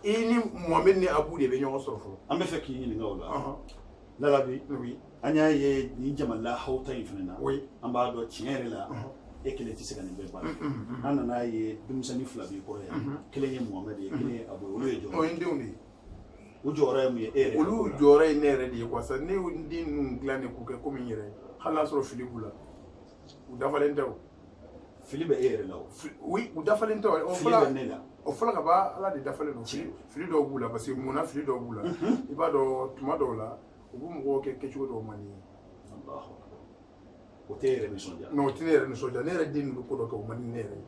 i ni Mohamed ni Abu de bɛ ɲɔgɔn sɔrɔ fɔlɔ an bɛ fɛ k'i ɲininka o la Lalabi an y'a ye nin jamana hawta in fana na an b'a dɔn tiɲɛ yɛrɛ la e kelen tɛ se ka nin bɛɛ baara kɛ an nan'a ye denmisɛnnin fila b'i kɔrɔ yan kelen ye Mohamed ye kelen ye Abu olu ye jɔyɔrɔ o ye n denw de ye o jɔyɔrɔ ye mun ye e yɛrɛ olu jɔyɔrɔ ye ne yɛrɛ de ye quoi ça ne y'u den ninnu dilan de k'u kɛ komi n yɛrɛ hali n'a sɔrɔ fili b'u la u dafalen tɛ o fili bɛ e yɛrɛ la o oui u dafalen tɛ o fili bɛ ne la o fɔlɔ ka ban Ala de dafalen don fili dɔw b'u la parce que munna fili dɔw b'u la i b'a dɔn tuma dɔw la u bɛ mɔgɔw kɛ kɛcogo dɔw man di ye o tɛ e yɛrɛ nisɔndiya non o tɛ ne yɛrɛ nisɔndiya ne yɛrɛ den ninnu ko dɔ kɛ o man di ne yɛrɛ ye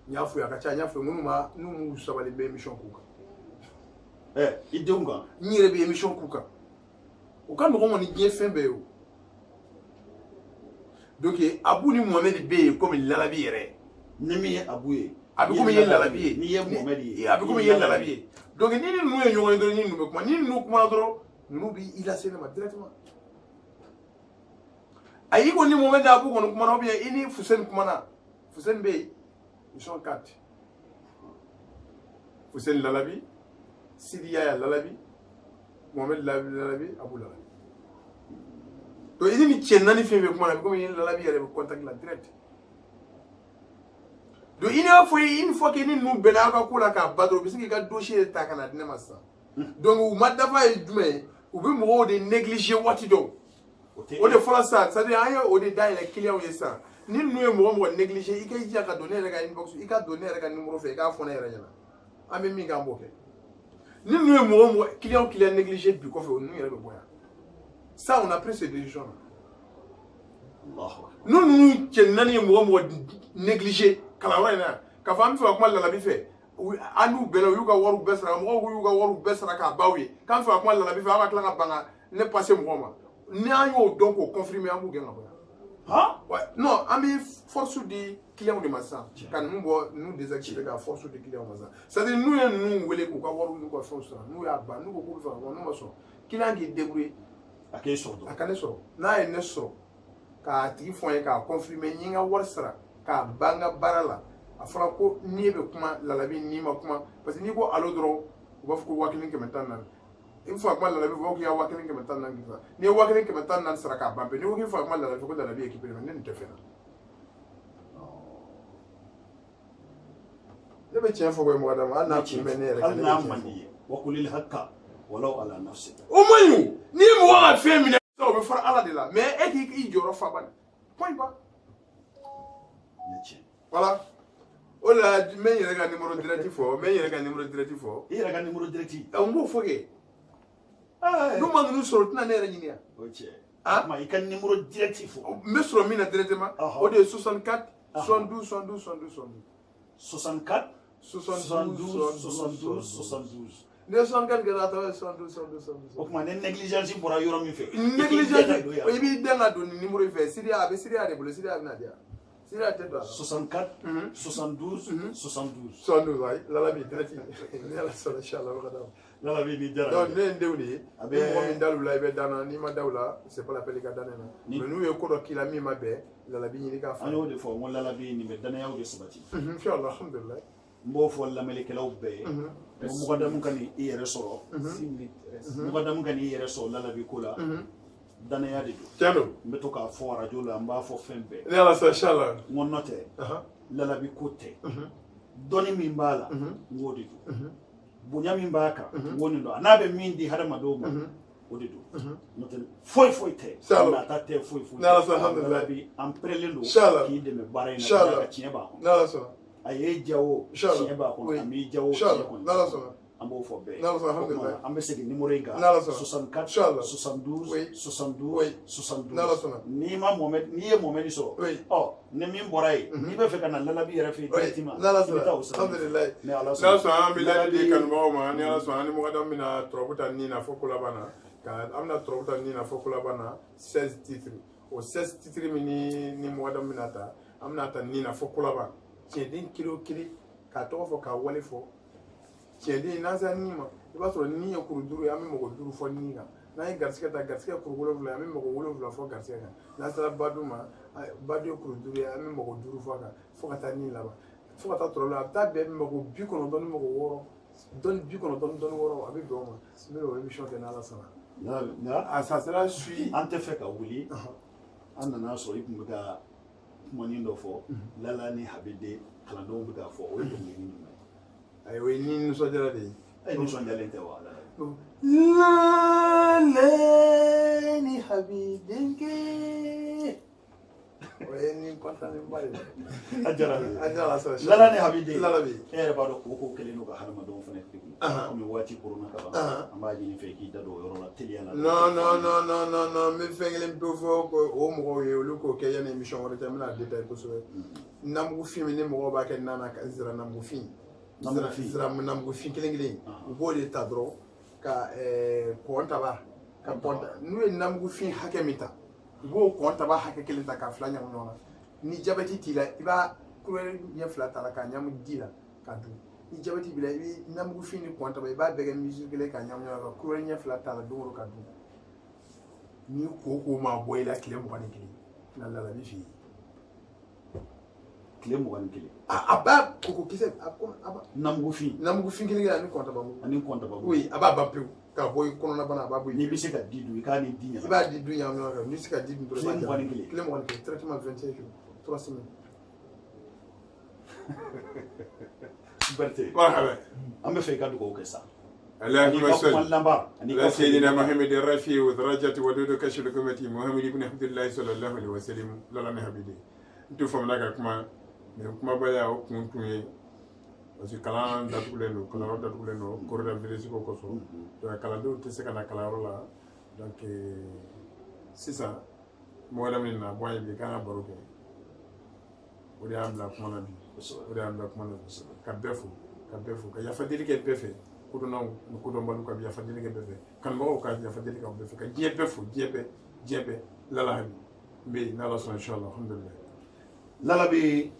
n y'a fɔ ye a ka ca n y'a fɔ n'u m'u sabali n bɛ émission k'u kan i denw kan n yɛrɛ bɛ émission k'u kan o ka nɔgɔn kɔni diɲɛ fɛn bɛɛ ye o donc Abu ni Mohamed bɛ yen komi Lalabi yɛrɛ ni min ye Abu ye a bɛ komi i ye Lalabi ye n'i ye Mohamed ye a bɛ komi i ye Lalabi ye donc ni ni ninnu ye ɲɔgɔn ye dɔrɔn ni ninnu bɛ kuma ni ninnu kumana dɔrɔn ninnu b'i lase ne ma directement a y'i ko ni Mohamed ni Abu kɔni kumana ou bien i ni Fuseni kumana Fuseni bɛ yen ils sont 4 Fuseni Lalabi Sidi Yaya Lalabi Mohamed Lalabi Abu Lalabi donc i ni cɛ naani fɛn fɛn kumana a bɛ komi i ni Lalabi yɛrɛ bɛ contact la direct donc il n'a pas une fois que nous benaka ko la ka badro bisi ka dossier ta kana ne massa donc u madafa e djumé u bi mo de négliger wati do o de fala ça c'est à dire ayo o de dai la client ye ça ni nous e mo négliger i ka jia ka donner ka inbox i ka donner ka numéro fe ka fona yera nyana amé mi ga mboké ni nous e mo client négliger bi ko fe nous yera be boya ça on a pris ces décisions nous nani mo négliger kalawara na ka fam fa kuma Lalabi fɛ anu bɛlɛ u y'u ka wariw bɛɛ sara mɔgɔw y'u ka wariw bɛɛ sara k'a baw ye k'an fɛ kuma Lalabi fɛ an ka tila ka banga ne passer mɔgɔ ma ni an y'o dɔn k'o confirmer an b'u gɛn ka bɔ yan non an bɛ force di client de ma sisan ka ninnu bɔ ninnu désactiver ka force di client ma sisan c'est à dire n'u ye ninnu wele k'u ka wariw n'u ka fɛnw sara n'u y'a ban n'u ko k'u bɛ fɛ ka bɔ n'u ma sɔn client k'i débrouiller a k'e sɔrɔ a ka ne sɔrɔ n'a ye ne sɔrɔ k'a tigi fɔ n ye k'a confirmer n ye n ka wari sara k'a ban n ka baara la a fɔra ko n'i bɛ kuma Lalabi n'i ma kuma parce que n'i ko allo dɔrɔn u b'a fɔ ko 1400 i bɛ fɛ ka kuma Lalabi u b'a fɔ k'i ka 1400 k'i fa n'i ye 1400 sara k'a ban pewu n'i ko k'i bɛ fɛ ka kuma Lalabi ko Lalabi équipé mais ne nin tɛ fɛn na ne bɛ tiɲɛ fɔ ko ye mɔgɔ d'a ma hali n'a tun bɛ ne yɛrɛ hali n'a man di ye wa kulil hakka walaw ala nafsika o man ɲi n'i ye mɔgɔ ka fɛn minɛ o bɛ fara Ala de la mais e k'i jɔyɔrɔ fa bani point barre voilà o la n bɛ n yɛrɛ ka numéro direct fɔ n bɛ n yɛrɛ ka numéro direct fɔ i yɛrɛ ka numéro direct n b'o fɔ kɛ n'u ma ninnu sɔrɔ tɛna ne yɛrɛ ɲini yan o cɛ tuma i ka numéro direct fɔ n bɛ sɔrɔ min na directement o de ye 64 72 72 72 64 72 72 72 ne 64 kɛra a tɔgɔ ye 72 72 72 o tuma ne négligence bɔra yɔrɔ min fɛ négligence i b'i den ka don ni numéro in fɛ Siriya a bɛ Siriya de bolo Siriya bɛna di yan Siriya tɛ don a la 64 72 72 72 ayi Lalabi direct ni Ala sɔnna inchallah o ka d'a ma Lalabi ni jara donc ne ye n denw de ye ni mɔgɔ min dal'u la i bɛ dan na n'i ma da u la c'est pas la peine i ka dan ne na mais n'u ye ko dɔ k'i la min ma bɛn Lalabi ɲini k'a fɔ an y'o de fɔ n ko Lalabi nin bɛ danayaw de sabati inchallah alhamdulillah n b'o fɔ lamɛnnikɛlaw bɛɛ ye mɔgɔdamu ka nin i yɛrɛ sɔrɔ mɔgɔdamu ka nin i yɛrɛ sɔrɔ Lalabi ko la danaya de don tiɲɛ don n bɛ to k'a fɔ radio la n b'a fɔ fɛn bɛɛ ni Ala sɔnna inchallah n ko nɔ tɛ Lalabi ko tɛ dɔnni min b'a la n k'o de don bonya min b'a kan n k'o nin don a n'a bɛ min di hadamadenw ma o de don n'o tɛ foyi tɛ nata tɛ foyi alhamdulillah bi an perelen don k'i dɛmɛ baara in na ka tiɲɛ b'a kɔnɔ a ye jawo tiɲɛ b'a kɔnɔ a m'i jawo tiɲɛ kɔnɔ an b'o fɔ bɛɛ ye an bɛ segin numéro in kan 64 72 72 72 n'i ye Mohamed sɔrɔ ni min bɔra ye n'i bɛ fɛ ka na Lalabi yɛrɛ fɛ yen directement i bɛ taa o sira ni Ala sɔnna an bɛ ladi kanubagaw ma ni Ala sɔnna an ni mɔgɔdɔ bɛna turabu ta nin na fɔ Kolabana an bɛna turabu ta nin na fɔ Kolabana 16 titres o 16 titres min ni mɔgɔdɔ bɛna ta an bɛna ta nin na fɔ Kolabana tiɲɛden kilo kelen k'a tɔgɔ fɔ k'a wale fɔ tiɲɛden n'an sera nin ma i b'a sɔrɔ nin ye kuru 5 ye an bɛ mɔgɔ 5 fɔ nin kan n'an ye garisɛgɛ ta garisɛgɛ kuru 7 an bɛ mɔgɔ 7 fɔ garisɛgɛ kan n'an sera badu ma badu ye kuru 5 ye an bɛ mɔgɔ 5 fɔ a kan fo ka taa nin laban fo ka taa tɔrɔ la a bɛ taa bɛn mɔgɔ 90 ni mɔgɔ 6 dɔnni 90 dɔnni 6 a bɛ bɛn o ma n bɛ o émission kɛ n'Ala sɔnna ça sera suivi an tɛ fɛ ka wuli an nana sɔrɔ i tun bɛ ka kumanin dɔ fɔ Lala ni Habide kalandenw bɛ k'a fɔ o ye dɔnkili jumɛn ye o ye ni nisɔndiyara de ye nisɔndiyalen tɛ wa Lala ni Habidenkɛ o ye ni kɔntanenba de ye a diyara Lala ni Habide e yɛrɛ b'a dɔn ko kelen don ka hadamadenw fana degun komi waati koronna ka ban an b'a ɲini fɛ k'i da don o yɔrɔ la teliya la non n bɛ fɛn kelen pewu fɔ o mɔgɔw ye olu k'o kɛ yanni émission wɛrɛ cɛ n bɛna détailler kosɛbɛ namugufin min ni mɔgɔw b'a kɛ nana ka zira namugufin namugufin kelen kelen u b'o de ta dɔrɔn ka kɔn taba ka n'u ye namugufin hakɛ min ta u b'o kɔn taba hakɛ kelen ta k'a fila ɲagami ɲɔgɔn na ni jabɛti t'i la i b'a couleur ɲɛ fila ta la k'a ɲagami di la ka dun ni jabɛti b'i la i bɛ namugufin ni kɔn taba i b'a bɛɛ kɛ mesure kelen k'a ɲagami ɲɔgɔn na ka couleur ɲɛ fila ta la don o don ka dun ni ko ma bɔ i la tile 21 na Lala bi f'i ye tile 21 a b'a kokokisɛ namugufin kelen kelen ani kɔn taba oui a b'a ban pewu ka bɔ i kɔnɔna bana a b'a bɔ n'i bɛ se ka di dun i k'a ni di ɲagami i b'a di dun ɲagami ɲɔgɔn kan n'i bɛ se ka di dun dɔrɔn tile 21 tile 21 traitement 25 jours 3 semaines Berthe an bɛ fɛ i ka dugawu kɛ sa اللهم صل على سيدنا محمد الرفيع ودرجة ودود كشف الكمتي محمد بن عبد الله صلى الله عليه وسلم لا نهبدي انتو فمنا kuma baya o kun ye parce que kalan datugulen don kalanyɔrɔ datugulen don coronavirus ko kosɔn donc kalandenw tɛ se ka na kalanyɔrɔ la donc sisan mɔgɔ wɛrɛ min na bɔ ye bi k'an ka baro kɛ o de y'an bila kuma na bi o de y'an bila kuma na bi ka bɛɛ fo ka yafa deli kɛ bɛɛ fɛ kodɔnnaw ni kodɔnbaliw ka yafa deli kɛ bɛɛ fɛ kanubagaw ka yafa deli kɛ bɛɛ fɛ ka diɲɛ bɛɛ fo diɲɛ bɛɛ Lala Habi n bɛ yen n'Ala sɔnna inchallah alhamdulillah Lala bɛ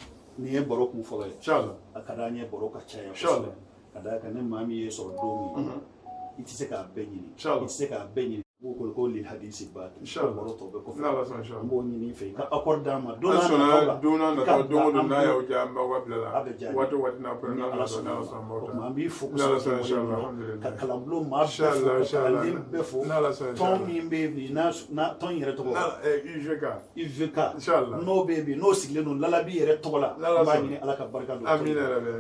nin ye baro kun fɔlɔ ye inchallah a ka d'an ye baro ka caya inchallah ka d'a kan ni maa min ye sɔrɔ don min i tɛ se k'a bɛɛ ɲini inchallah i tɛ se k'a bɛɛ ɲini ko lil hadisi ba inchallah baro tɔ bɛ kɔfɛ n'Ala sɔnna inchallah n b'o ɲini i fɛ i ka accord d'an ma don n'a nataw don o don n'a y'aw diya an b'a wabila la waati o waati n'a pɛrɛn n'Ala sɔnna o tuma an b'i fo kosɛbɛ ka kalanbulon maa bɛɛ fo ka kalanden bɛɛ fo tɔn min bɛ yen bi n'a tɔn yɛrɛ tɔgɔ UVK n'o bɛ yen bi n'o sigilen don Lalabi yɛrɛ tɔgɔ la n b'a ɲini Ala ka barika don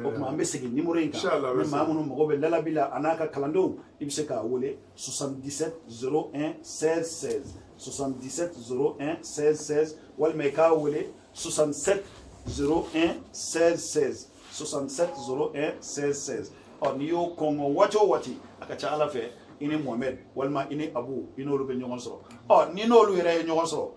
o tuma an bɛ segin numéro in kan ni maa minnu mago bɛ Lalabi la a n'a ka kalandenw i bɛ se k'a wele 77 01 16 16 77 01 16 16 walima i k'a wele 67 01 16 16 67 01 16 16 n'i y'o kɔngɔ waati o waati a ka ca Ala fɛ i ni Mohamed walima i ni Abu i n'olu bɛ ɲɔgɔn sɔrɔ ni n'olu yɛrɛ ye ɲɔgɔn sɔrɔ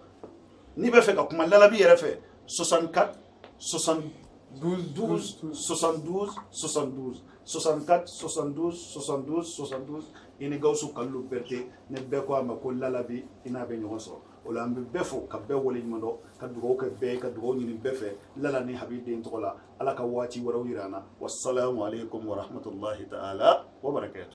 n'i bɛ fɛ ka kuma Lalabi yɛrɛ fɛ 64 72 72 72 64 72 72 72 i ni Gawusu Kalilu Berete ne bɛɛ ko a ma ko Lalabi i n'a bɛ ɲɔgɔn sɔrɔ o la an bɛ bɛɛ fo ka bɛɛ waleɲuman dɔn ka dugawu kɛ bɛɛ ye ka dugawu ɲini bɛɛ fɛ Lala ni Habi den tɔgɔ la Ala ka waati wɛrɛw yira an na wassalamu alaikum wa rahmatullahi ta'ala wa barakatuh